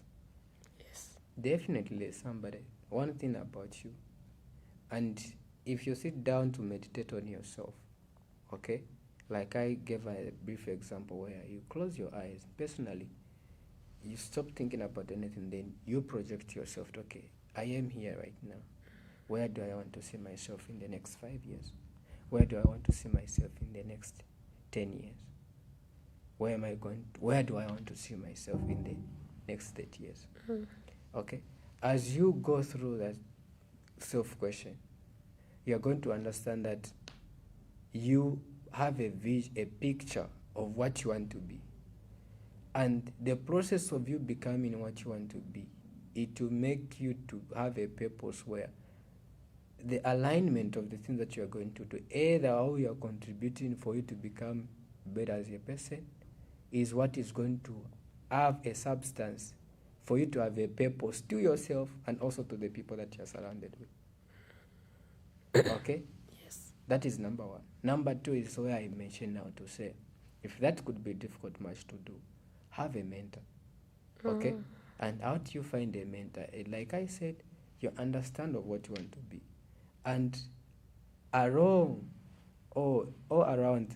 Yes. Definitely somebody. One thing about you. And if you sit down to meditate on yourself, okay, like I gave a brief example where you close your eyes, personally, you stop thinking about anything, then you project yourself, okay, I am here right now. Where do I want to see myself in the next 5 years? Where do I want to see myself in the next 10 years? Where do I want to see myself in the next 30 years? Okay? As you go through that self-question, you're going to understand that you have a picture of what you want to be. And the process of you becoming what you want to be, it will make you to have a purpose where the alignment of the things that you are going to do, either how you are contributing for you to become better as a person, is what is going to have a substance for you to have a purpose to yourself and also to the people that you are surrounded with. Okay? Yes. That is number one. Number two is where I mentioned now to say, if that could be difficult much to do, have a mentor. Okay? And how do you find a mentor? Like I said, you understand of what you want to be. And around or around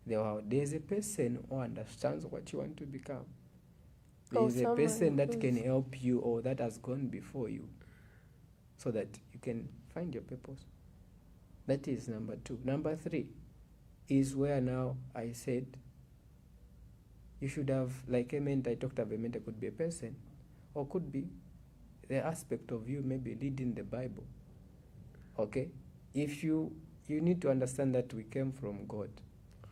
the world, there's a person who understands what you want to become. There's a person that can help you or that has gone before you so that you can find your purpose. That is number two. Number three is where now I said you should have, like a mentor, I talked about a mentor could be a person or could be the aspect of you maybe reading the Bible. Okay? If you need to understand that we came from God.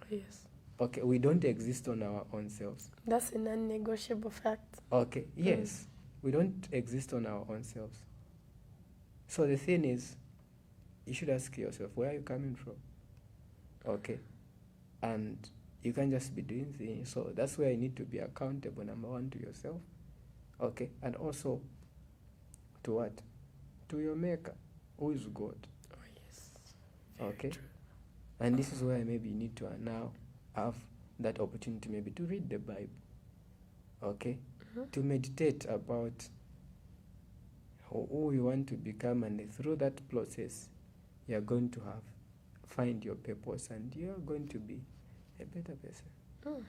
Yes. Okay, we don't exist on our own selves. That's a non-negotiable fact. Okay, yes. We don't exist on our own selves. So the thing is, you should ask yourself, where are you coming from? Okay? And you can't just be doing things. So that's where you need to be accountable, number one, to yourself. Okay? And also, to what? To your maker, who is God. Oh, yes. Okay? And this is where maybe you need to now have that opportunity maybe to read the Bible. Okay? To meditate about who you want to become, and through that process, you're going to find your purpose, and you're going to be a better person.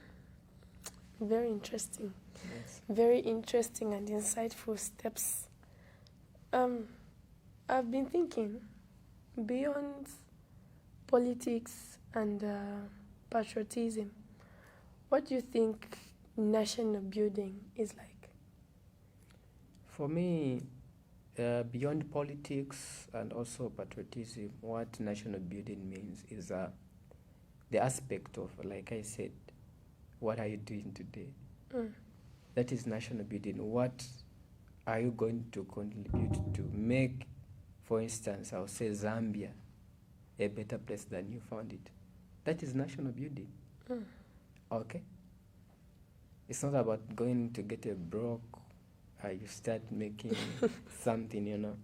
Very interesting. Yes. Very interesting and insightful steps. I've been thinking beyond politics and patriotism, what do you think national building is like? For me, beyond politics and also patriotism, what national building means is the aspect of, like I said, what are you doing today? That is national building. What are you going to contribute to make, for instance, I'll say Zambia a better place than you found it? That is national building. Okay? It's not about going to get a broke, you start making something, you know.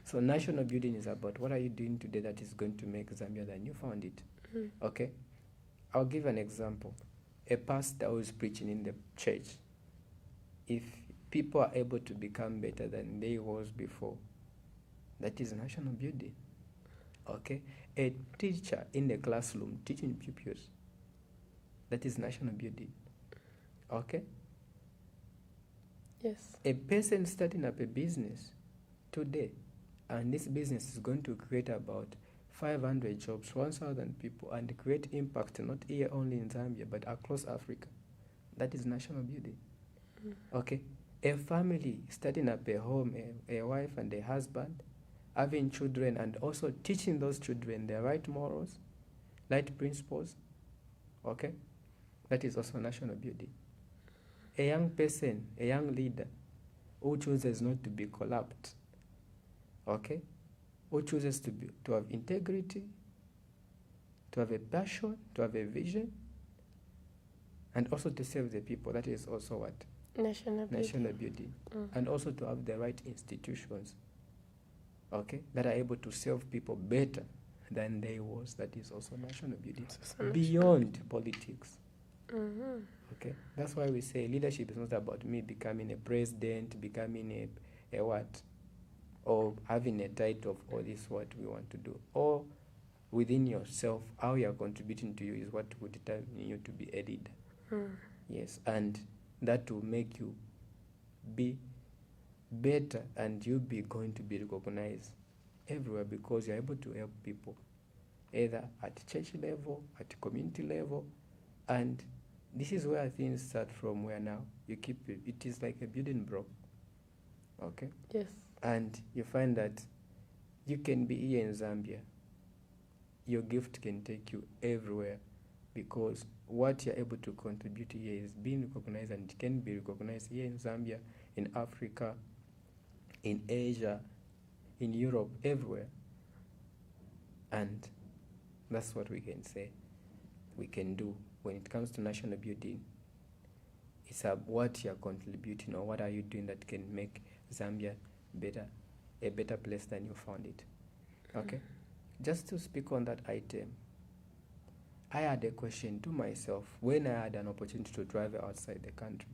So national building is about what are you doing today that is going to make Zambia than you found it. Okay? I'll give an example. A pastor who is preaching in the church, if people are able to become better than they was before, that is national building. Okay? A teacher in the classroom teaching pupils, that is national building. Okay? Yes. A person starting up a business today, and this business is going to create about 500 jobs, 1,000 people, and create impact not here only in Zambia, but across Africa. That is national building. Okay? A family starting up a home, a wife and a husband, having children, and also teaching those children the right morals, right principles. Okay? That is also national building. A young person, a young leader, who chooses not to be corrupt, okay? Who chooses to have integrity, to have a passion, to have a vision, and also to serve the people. That is also what? National building. And also to have the right institutions, okay, that are able to serve people better than they was. That is also national building. Beyond politics. Okay, that's why we say leadership is not about me becoming a president, becoming a what, or having a title of all this what we want to do, or within yourself, how you are contributing to you is what will determine you to be a leader. Yes, and that will make you be better, and you'll be going to be recognized everywhere because you're able to help people, either at church level, at community level, and this is where things start from, where now you keep it is like a building block. Okay? Yes. And you find that you can be here in Zambia. Your gift can take you everywhere because what you're able to contribute here is being recognized, and it can be recognized here in Zambia, in Africa, in Asia, in Europe, everywhere. And that's what we can say we can do. When it comes to national building, it's what you're contributing or what are you doing that can make Zambia a better place than you found it. Okay? Just to speak on that item, I had a question to myself when I had an opportunity to travel outside the country.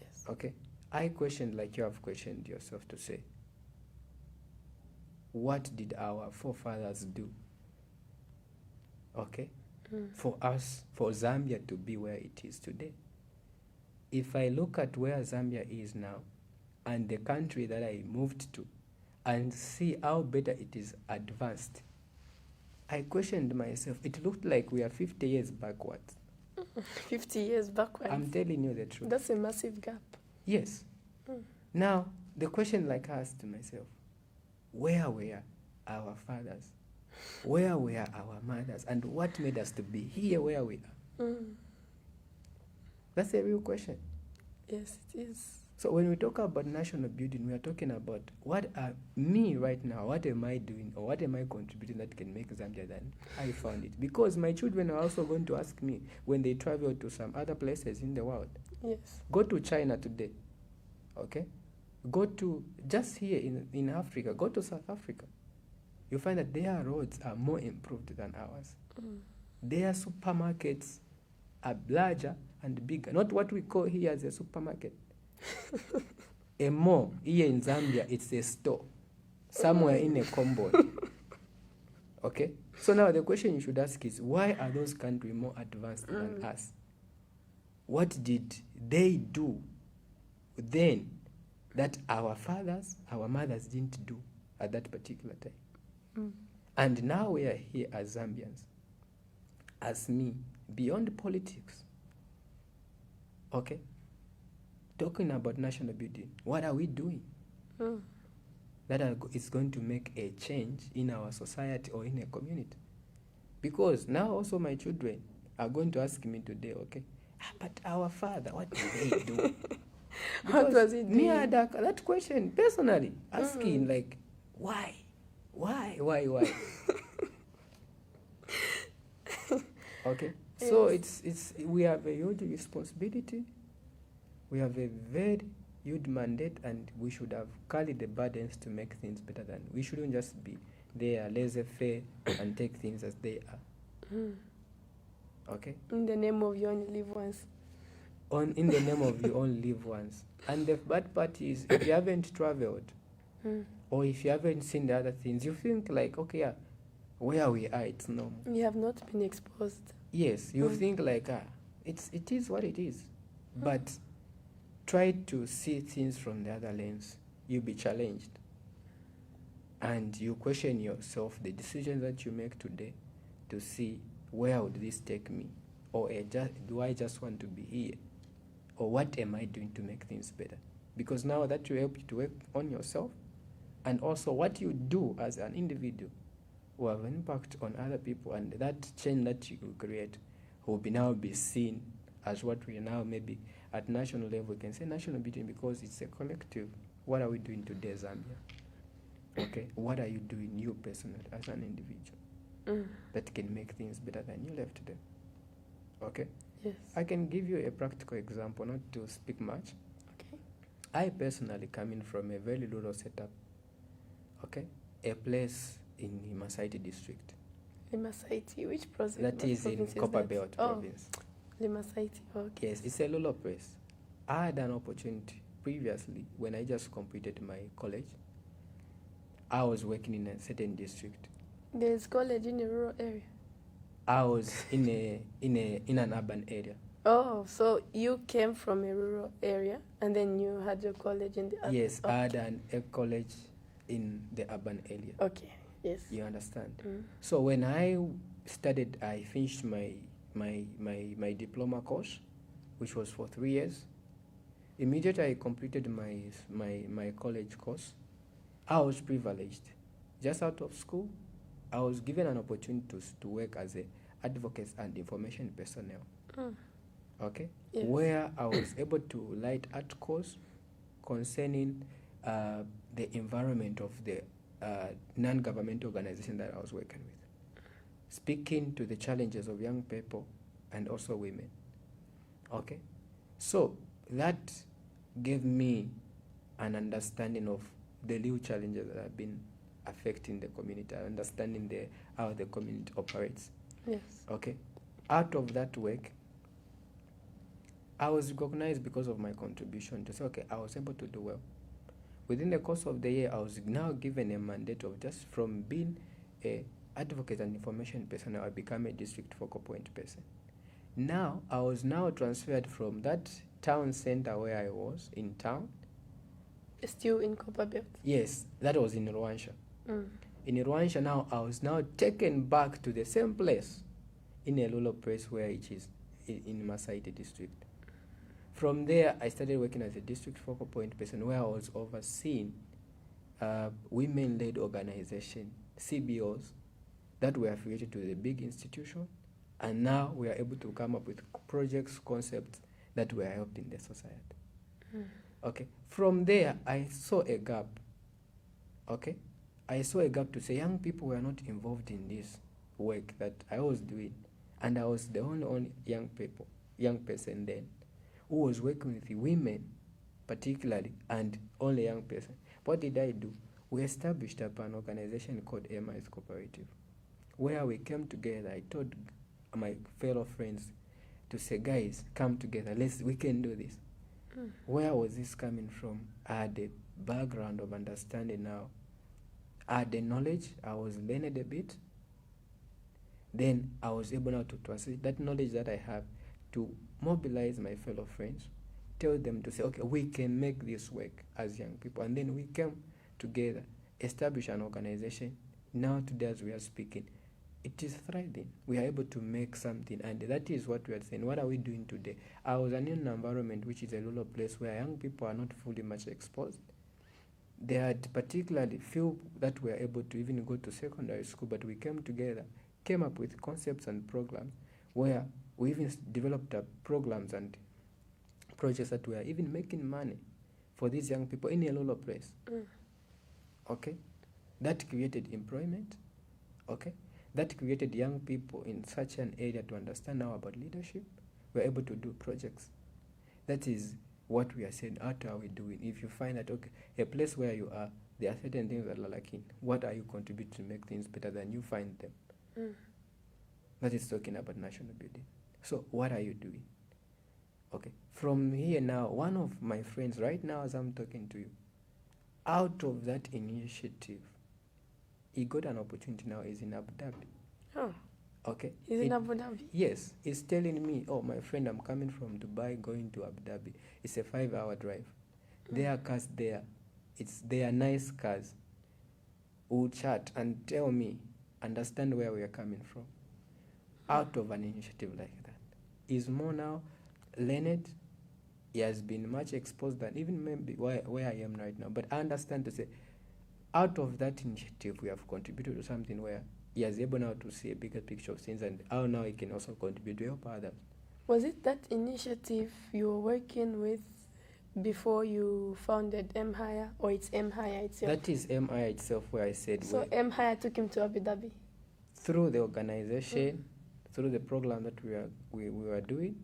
Yes. Okay? I questioned like you have questioned yourself to say, what did our forefathers do? Okay? For us, for Zambia to be where it is today. If I look at where Zambia is now and the country that I moved to and see how better it is advanced, I questioned myself. It looked like we are 50 years backwards. 50 years backwards? I'm telling you the truth. That's a massive gap. Yes. Now, the question like I asked to myself, where were our fathers? Where were our mothers? And what made us to be here where we are? That's a real question. Yes, it is. So when we talk about national building, we are talking about what are me right now, what am I doing or what am I contributing that can make Zambia than I found it? Because my children are also going to ask me when they travel to some other places in the world. Yes. Go to China today, okay? Go to, just here in Africa, go to South Africa. You find that their roads are more improved than ours. Their supermarkets are larger and bigger. Not what we call here as a supermarket. A mall here in Zambia, it's a store. Somewhere in a compound. Okay? So now the question you should ask is, why are those countries more advanced than us? what did they do then that our fathers, our mothers didn't do at that particular time? And now we are here as Zambians, as me, beyond politics, okay, talking about national building. What are we doing that is going to make a change in our society or in a community? Because now also my children are going to ask me today, okay, but our father, what did they do? What was he doing? Me had that question personally, asking like, why? Okay, so it's we have a huge responsibility. We have a very huge mandate, and we should have carried the burdens to make things better. Than we shouldn't just be there laissez-faire and take things as they are. Okay. In the name of you only live once. In the name of you only live once. And the bad part is, if you haven't traveled, or if you haven't seen the other things, you think like, okay, yeah, where we are, it's normal. You have not been exposed. Yes, you think like, it is what it is. But try to see things from the other lens. You'll be challenged. And you question yourself, the decisions that you make today, to see where would this take me? Or do I just want to be here? Or what am I doing to make things better? Because now that will help you to work on yourself, and also what you do as an individual will have an impact on other people, and that change that you will create will now be seen as what we are now, maybe at national level, we can say national building, because it's a collective. What are we doing today, Zambia? Okay, what are you doing, you personally, as an individual, that can make things better than you left today? Okay? Yes. I can give you a practical example, not to speak much. Okay. I personally come in from a very rural setup, okay? A place in Limasaiti district. Limasaiti, which province? That is in Copperbelt province. Limasaiti, okay. Yes, it's a rural place. I had an opportunity previously when I just completed my college. I was working in a certain district. There's college in a rural area? I was in an urban area. Oh, so you came from a rural area and then you had your college in the urban? Yes, I had a college in the urban area. Okay, yes. You understand? So when I studied, I finished my diploma course, which was for 3 years. Immediately I completed my college course, I was privileged. Just out of school, I was given an opportunity to work as an advocate and information personnel. Okay? Yes. Where I was able to write articles concerning the environment of the non-governmental organization that I was working with, speaking to the challenges of young people and also women. Okay? So that gave me an understanding of the real challenges that have been affecting the community, understanding how the community operates. Yes. Okay. Out of that work, I was recognized because of my contribution to say, okay, I was able to do well. Within the course of the year, I was now given a mandate of just from being a advocate and information personnel, I became a district focal point person. Now, I was now transferred from that town center where I was in town. Still in Copperbelt? Yes, that was in Rwansha. In Rwansha now, I was now taken back to the same place in a rural place where it is in Masaiti district. From there, I started working as a district focal point person where I was overseeing women-led organization, CBOs, that were affiliated to the big institution, and now we are able to come up with projects, concepts that were helping the society. Okay. From there, I saw a gap. Okay. I saw a gap to say young people were not involved in this work that I was doing, and I was the only young person then who was working with the women particularly, and only young person. What did I do? We established up an organization called MIS Cooperative, where we came together. I told my fellow friends to say, guys, come together, we can do this. Where was this coming from? I had a background of understanding now. I had the knowledge, I was learned a bit. Then I was able now to translate that knowledge that I have to mobilize my fellow friends, tell them to say, okay, we can make this work as young people. And then we came together, establish an organization. Now today as we are speaking, it is thriving. We are able to make something, and that is what we are saying. What are we doing today? I was in an environment which is a rural place where young people are not fully much exposed. There are particularly few that were able to even go to secondary school, but we came together, came up with concepts and programs where we even developed programs and projects that were even making money for these young people in a rural place. Okay? That created employment. Okay? That created young people in such an area to understand now about leadership. We're able to do projects. That is what we are saying. What are we doing? If you find that, okay, a place where you are, there are certain things that are lacking, what are you contributing to make things better than you find them? That is talking about national building. So what are you doing? Okay, from here now, one of my friends right now as I'm talking to you, out of that initiative, he got an opportunity now, he's in Abu Dhabi. Oh. Okay. He's in Abu Dhabi? Yes. He's telling me, oh, my friend, I'm coming from Dubai going to Abu Dhabi. It's a 5-hour drive. There are cars there. They are nice cars. We'll chat and tell me, understand where we are coming from. Out of an initiative like that. He's more now learned. He has been much exposed than even maybe where I am right now. But I understand to say, out of that initiative, we have contributed to something where he is able now to see a bigger picture of things, and how now he can also contribute to help others. Was it that initiative you were working with before you founded MHire, or it's MHire itself? That is MHire itself, where I said. So MHire took him to Abu Dhabi? Through the organization, through the program that we were doing,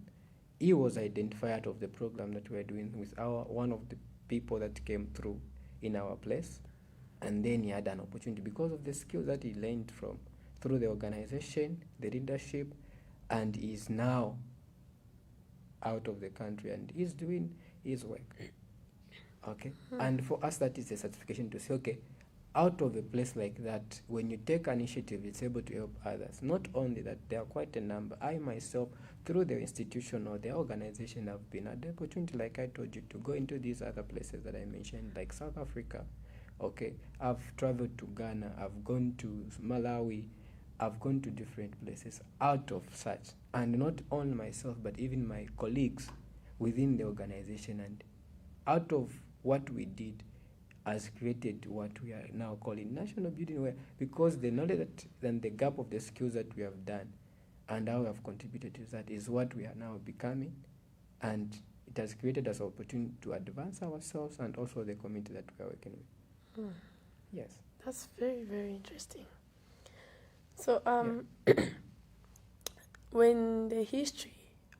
he was identified out of the program that we were doing with one of the people that came through in our place. And then he had an opportunity because of the skills that he learned through the organization, the leadership, and is now out of the country and is doing his work. Okay? And for us, that is a certification to say, okay, out of a place like that, when you take an initiative, it's able to help others. Not only that, there are quite a number. I myself, through the institution or the organization, have been had the opportunity, like I told you, to go into these other places that I mentioned, like South Africa. Okay, I've traveled to Ghana, I've gone to Malawi, I've gone to different places out of such. And not only myself, but even my colleagues within the organization. And out of what we did has created what we are now calling national building, where because the knowledge and the gap of the skills that we have done and how we have contributed to that is what we are now becoming. And it has created us an opportunity to advance ourselves and also the community that we are working with. Yes. That's very, very interesting. So, when the history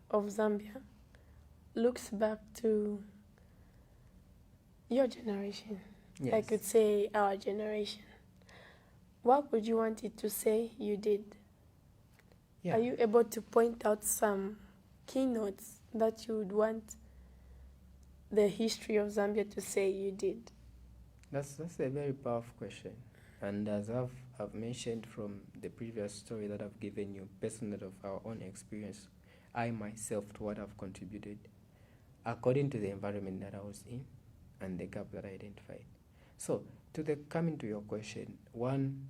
of Zambia looks back to your generation, Yes. I could say our generation, what would you want it to say you did? Yeah. Are you able to point out some keynotes that you would want the history of Zambia to say you did? That's a very powerful question. And as I've mentioned from the previous story that I've given you, personally of our own experience, I myself, to what I've contributed, according to the environment that I was in and the gap that I identified. So, coming to your question, one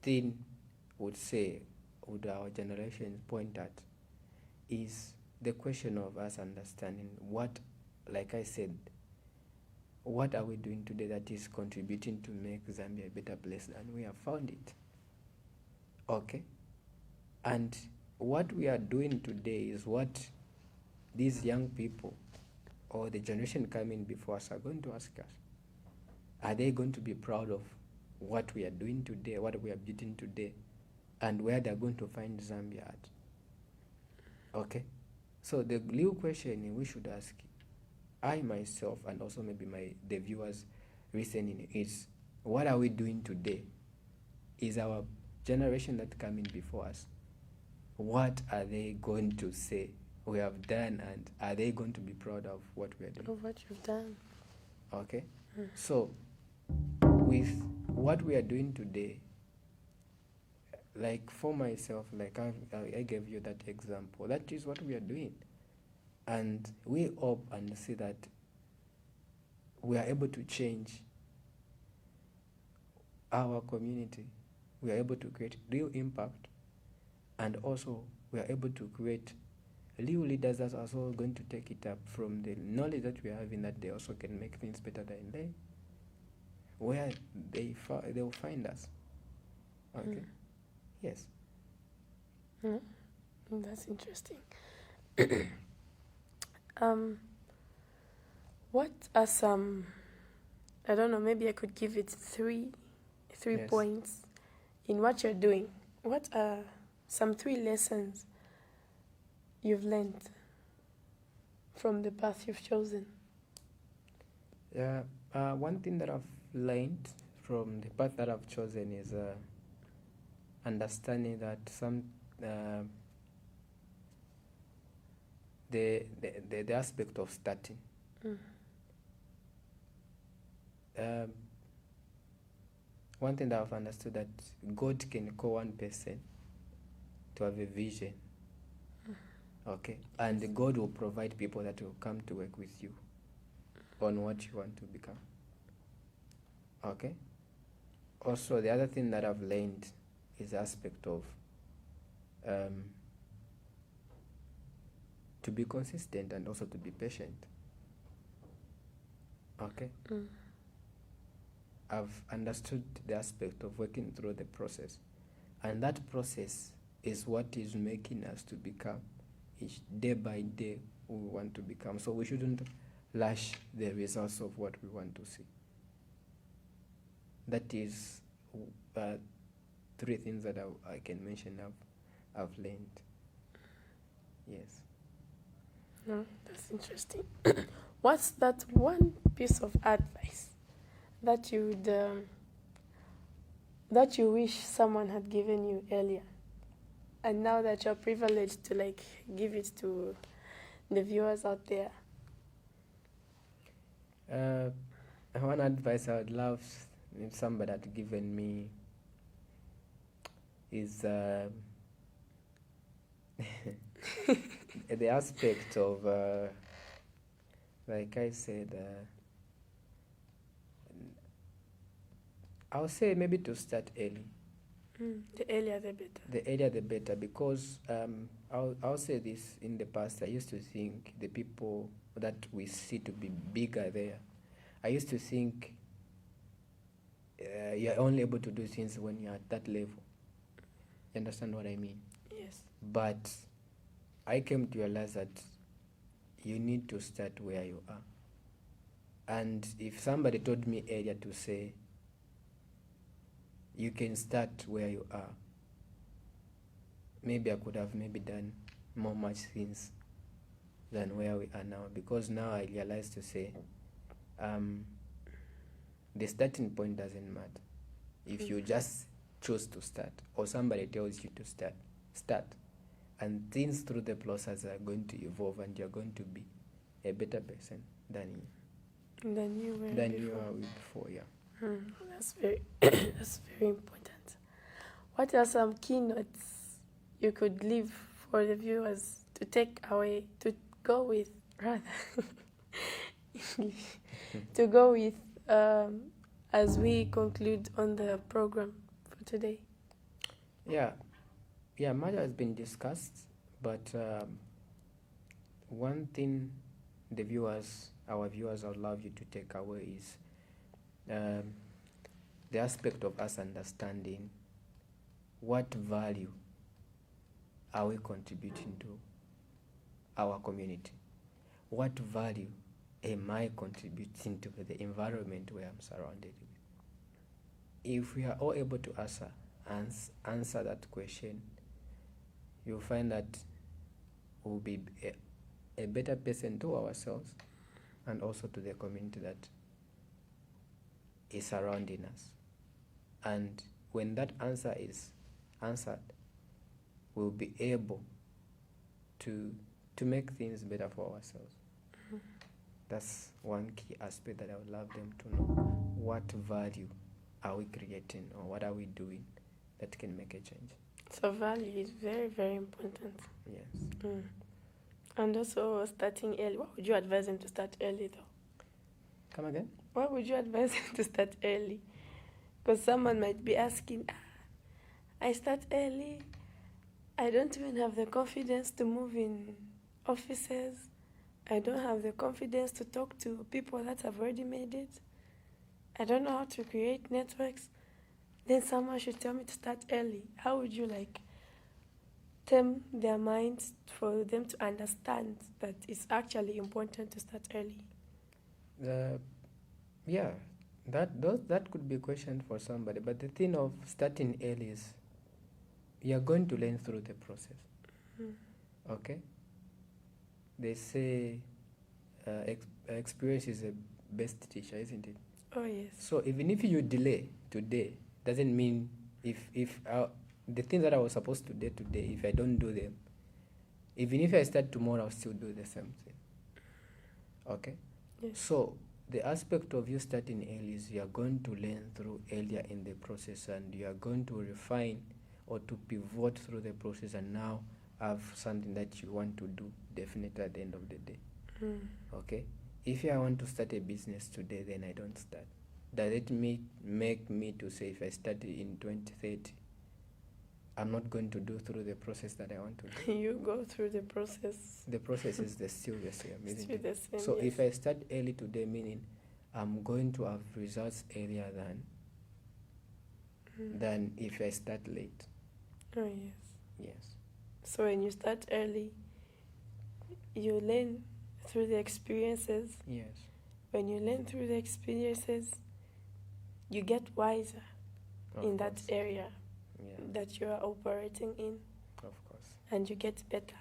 thing would our generation point at is the question of us understanding what, like I said, what are we doing today that is contributing to make Zambia a better place than we have found it? Okay? And what we are doing today is what these young people or the generation coming before us are going to ask us. Are they going to be proud of what we are doing today, what we are building today, and where they're going to find Zambia at? Okay? So the real question we should ask, I myself and also maybe the viewers listening, is what are we doing today? Is our generation that coming before us, what are they going to say we have done, and are they going to be proud of what we are doing? Of what you've done. Okay? So with what we are doing today, like for myself, like I gave you that example. That is what we are doing, and we hope and see that we are able to change our community. We are able to create real impact, and also we are able to create real leaders that are also going to take it up from the knowledge that we are having, that they also can make things better than they, where they will find us. Okay. Yes. That's interesting. What are some, I don't know, maybe I could give it three Yes. points in what you're doing. What are some 3 lessons you've learned from the path you've chosen? Yeah. One thing that I've learned from the path that I've chosen is understanding that some the aspect of starting. One thing that I've understood, that God can call one person to have a vision. Okay. And God will provide people that will come to work with you on what you want to become. Okay. Also, the other thing that I've learned is the aspect of to be consistent and also to be patient. Okay. I've understood the aspect of working through the process, and that process is what is making us to become each day by day who we want to become. So we shouldn't rush the results of what we want to see. That is 3 things that I can mention I've learned. Yes. That's interesting. What's that one piece of advice that you would that you wish someone had given you earlier, and now that you're privileged to like give it to the viewers out there? One advice I would love if somebody had given me is the aspect of, like I said, I'll say maybe to start early. The earlier the better. The earlier the better, because I'll say this, in the past I used to think the people that we see to be bigger there, I used to think you're only able to do things when you're at that level. You understand what I mean? Yes. But I came to realize that you need to start where you are. And if somebody told me earlier to say, you can start where you are, maybe I could have done more much things than where we are now. Because now I realize to say, the starting point doesn't matter. If you just choose to start, or somebody tells you to start. And things through the process are going to evolve, and you're going to be a better person than you were before. Yeah. That's very that's very important. What are some keynotes you could leave for the viewers to take away, to go with, rather, to go with as we conclude on the program for today? Yeah, much has been discussed, but one thing our viewers, I would love you to take away is the aspect of us understanding what value are we contributing to our community. What value am I contributing to the environment where I'm surrounded with? If we are all able to answer that question, you'll find that we'll be a better person to ourselves and also to the community that is surrounding us. And when that answer is answered, we'll be able to make things better for ourselves. That's one key aspect that I would love them to know. What value are we creating, or what are we doing that can make a change? So value is very, very important. Yes. Mm. And also starting early. What would you advise them to start early though? Come again? Why would you advise them to start early? Because someone might be asking, I start early. I don't even have the confidence to move in offices. I don't have the confidence to talk to people that have already made it. I don't know how to create networks. Then someone should tell me to start early. How would you tame their minds for them to understand that it's actually important to start early? Yeah, that could be a question for somebody. But the thing of starting early is you are going to learn through the process. Okay? They say experience is the best teacher, isn't it? Oh, yes. So even if you delay today, doesn't mean if the things that I was supposed to do today, if I don't do them, even if I start tomorrow, I'll still do the same thing. Okay? Yes. So the aspect of you starting early is you are going to learn through earlier in the process, and you are going to refine or to pivot through the process and now have something that you want to do definitely at the end of the day. Okay? If I want to start a business today, then I don't start. Does it make me to say if I start in 2030, I'm not going to do through the process that I want to do? You go through the process. The process is still the same, isn't Still it? the same, So yes. if I start early today, meaning I'm going to have results earlier than if I start late. Oh, yes. Yes. So when you start early, you learn through the experiences. Yes. When you learn through the experiences, you get wiser in that area that you are operating in. Of course. And you get better.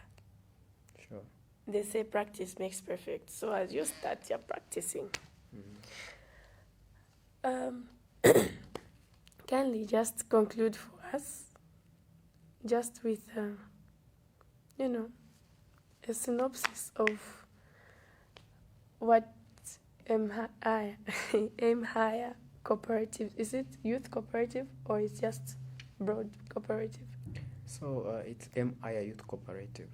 Sure. They say practice makes perfect. So as you start, you're practicing. Kindly just conclude for us, just with, a synopsis of what Aim Higher Cooperative, is it youth cooperative or it's just broad cooperative? So it's MIA Youth Cooperative.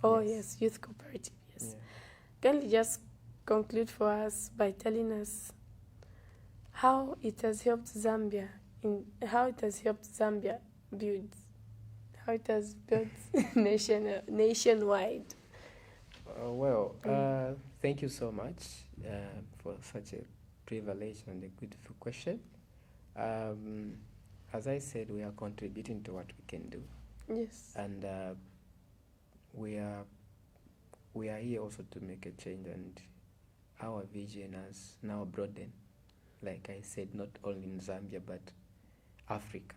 Oh yes, youth cooperative, yes. Yeah. Can you just conclude for us by telling us how it has helped Zambia build, how it has built nationwide? Thank you so much for such a privilege and a beautiful question. As I said, we are contributing to what we can do. Yes. And we are here also to make a change, and our vision has now broadened. Like I said, not only in Zambia but Africa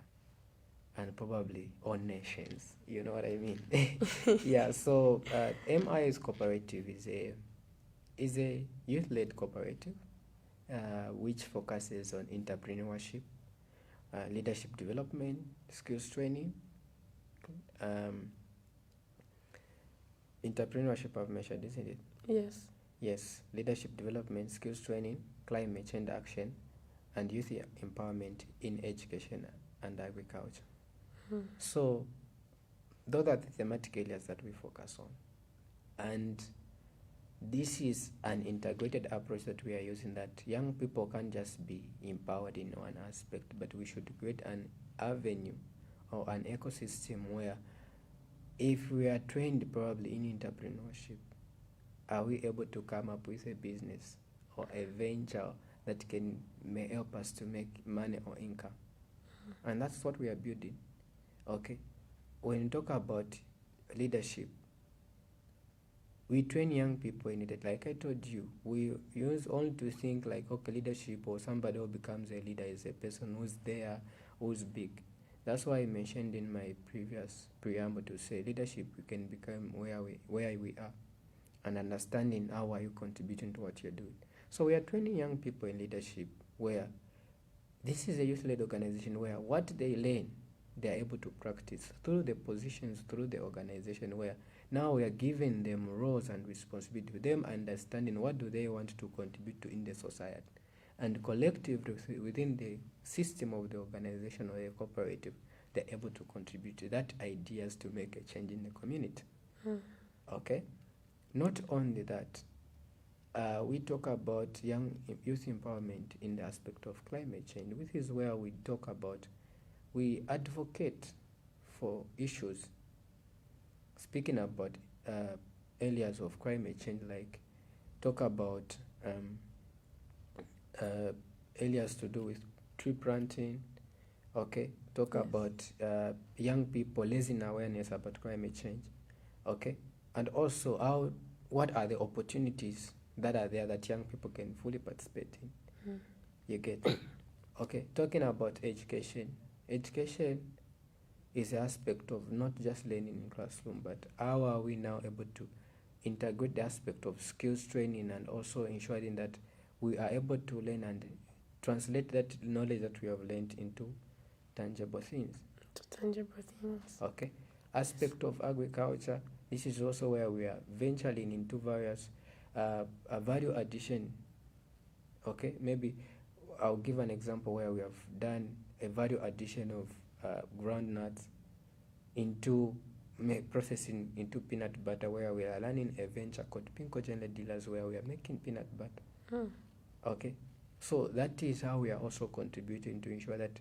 and probably all nations. You know what I mean? Yeah. So MI's cooperative is a youth-led cooperative which focuses on entrepreneurship, leadership development, skills training. Entrepreneurship I've mentioned, isn't it? Yes. Yes, leadership development, skills training, climate change action, and youth empowerment in education and agriculture. So those are the thematic areas that we focus on. And this is an integrated approach that we are using, that young people can't just be empowered in one aspect, but we should create an avenue or an ecosystem where if we are trained probably in entrepreneurship, are we able to come up with a business or a venture that may help us to make money or income? And that's what we are building. Okay? When you talk about leadership, we train young people in it. Like I told you, we use only to think like, okay, leadership or somebody who becomes a leader is a person who's there, who's big. That's why I mentioned in my previous preamble to say leadership, we can become where we are, and understanding how are you contributing to what you're doing. So we are training young people in leadership, where this is a youth-led organization where what they learn, they are able to practice through the positions, through the organization, where now we are giving them roles and responsibility, with them understanding what do they want to contribute to in the society. And collectively within the system of the organization or the cooperative, they're able to contribute to that ideas to make a change in the community. Okay? Not only that, we talk about youth empowerment in the aspect of climate change, which is where we talk about, we advocate for issues, speaking about areas of climate change, like talk about areas to do with tree planting, okay? Talk about young people raising awareness about climate change, okay? And also what are the opportunities that are there that young people can fully participate in. You get it? Okay, talking about education. Education is an aspect of not just learning in classroom, but how are we now able to integrate the aspect of skills training and also ensuring that we are able to learn and translate that knowledge that we have learned into tangible things. Okay. Aspect of agriculture, this is also where we are venturing into various value addition. Okay, maybe I'll give an example where we have done a value addition of groundnuts into processing into peanut butter, where we are running a venture called Pinko General Dealers, where we are making peanut butter. Okay, so that is how we are also contributing to ensure that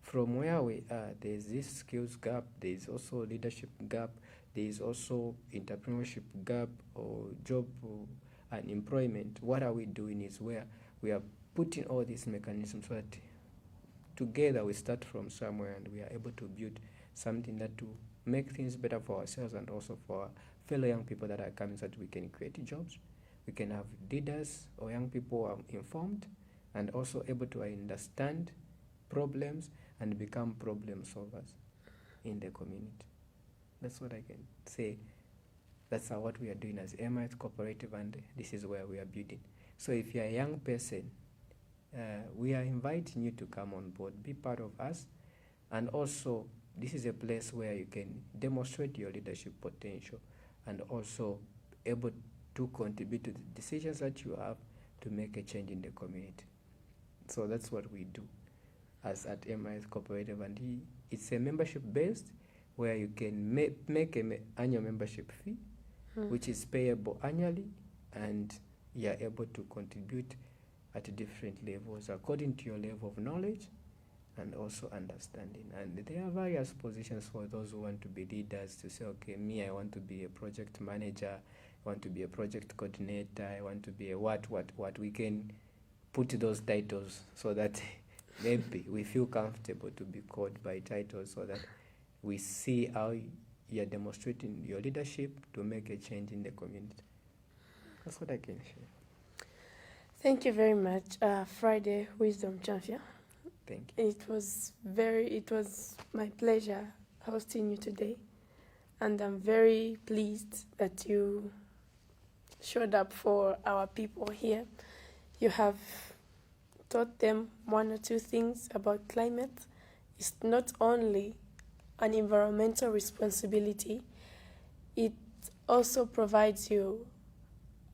from where we are, there is this skills gap, there is also leadership gap, there is also entrepreneurship gap or job and employment. What are we doing is where we are putting all these mechanisms so that together we start from somewhere and we are able to build something that to make things better for ourselves and also for our fellow young people that are coming, so that we can create jobs, we can have leaders or young people who are informed and also able to understand problems and become problem solvers in the community. That's what I can say. That's what we are doing as MIS Cooperative, and this is where we are building. So if you're a young person, we are inviting you to come on board, be part of us, and also this is a place where you can demonstrate your leadership potential and also able to contribute to the decisions that you have to make a change in the community. So that's what we do as at MIS Cooperative, and it's a membership based where you can make an annual membership fee, which is payable annually, and you are able to contribute at different levels according to your level of knowledge and also understanding. And there are various positions for those who want to be leaders, to say, okay, me, I want to be a project manager, I want to be a project coordinator, I want to be a what. We can put those titles so that maybe we feel comfortable to be called by titles, so that we see how you're demonstrating your leadership to make a change in the community. That's what I can share. Thank you very much, Friday Wisdom Chamfya. Thank you. It was my pleasure hosting you today, and I'm very pleased that you showed up for our people here. You have taught them one or two things about climate. It's not only an environmental responsibility, it also provides you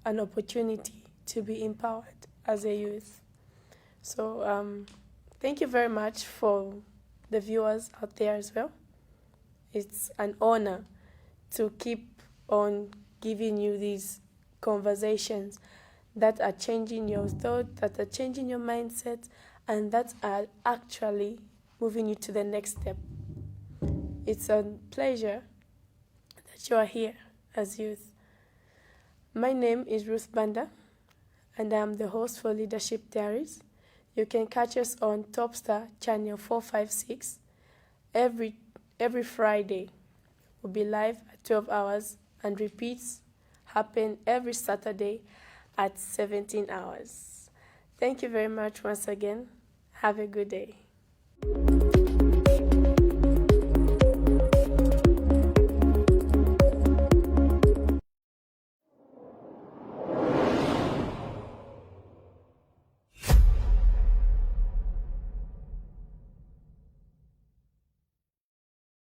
an opportunity to be empowered as a youth. So thank you very much for the viewers out there as well. It's an honor to keep on giving you these conversations that are changing your thought, that are changing your mindset, and that are actually moving you to the next step. It's a pleasure that you are here as youth. My name is Ruth Banda, and I'm the host for Leadership Diaries. You can catch us on Topstar Channel 456 every Friday. We'll be live at 12 hours, and repeats happen every Saturday at 17 hours. Thank you very much once again. Have a good day.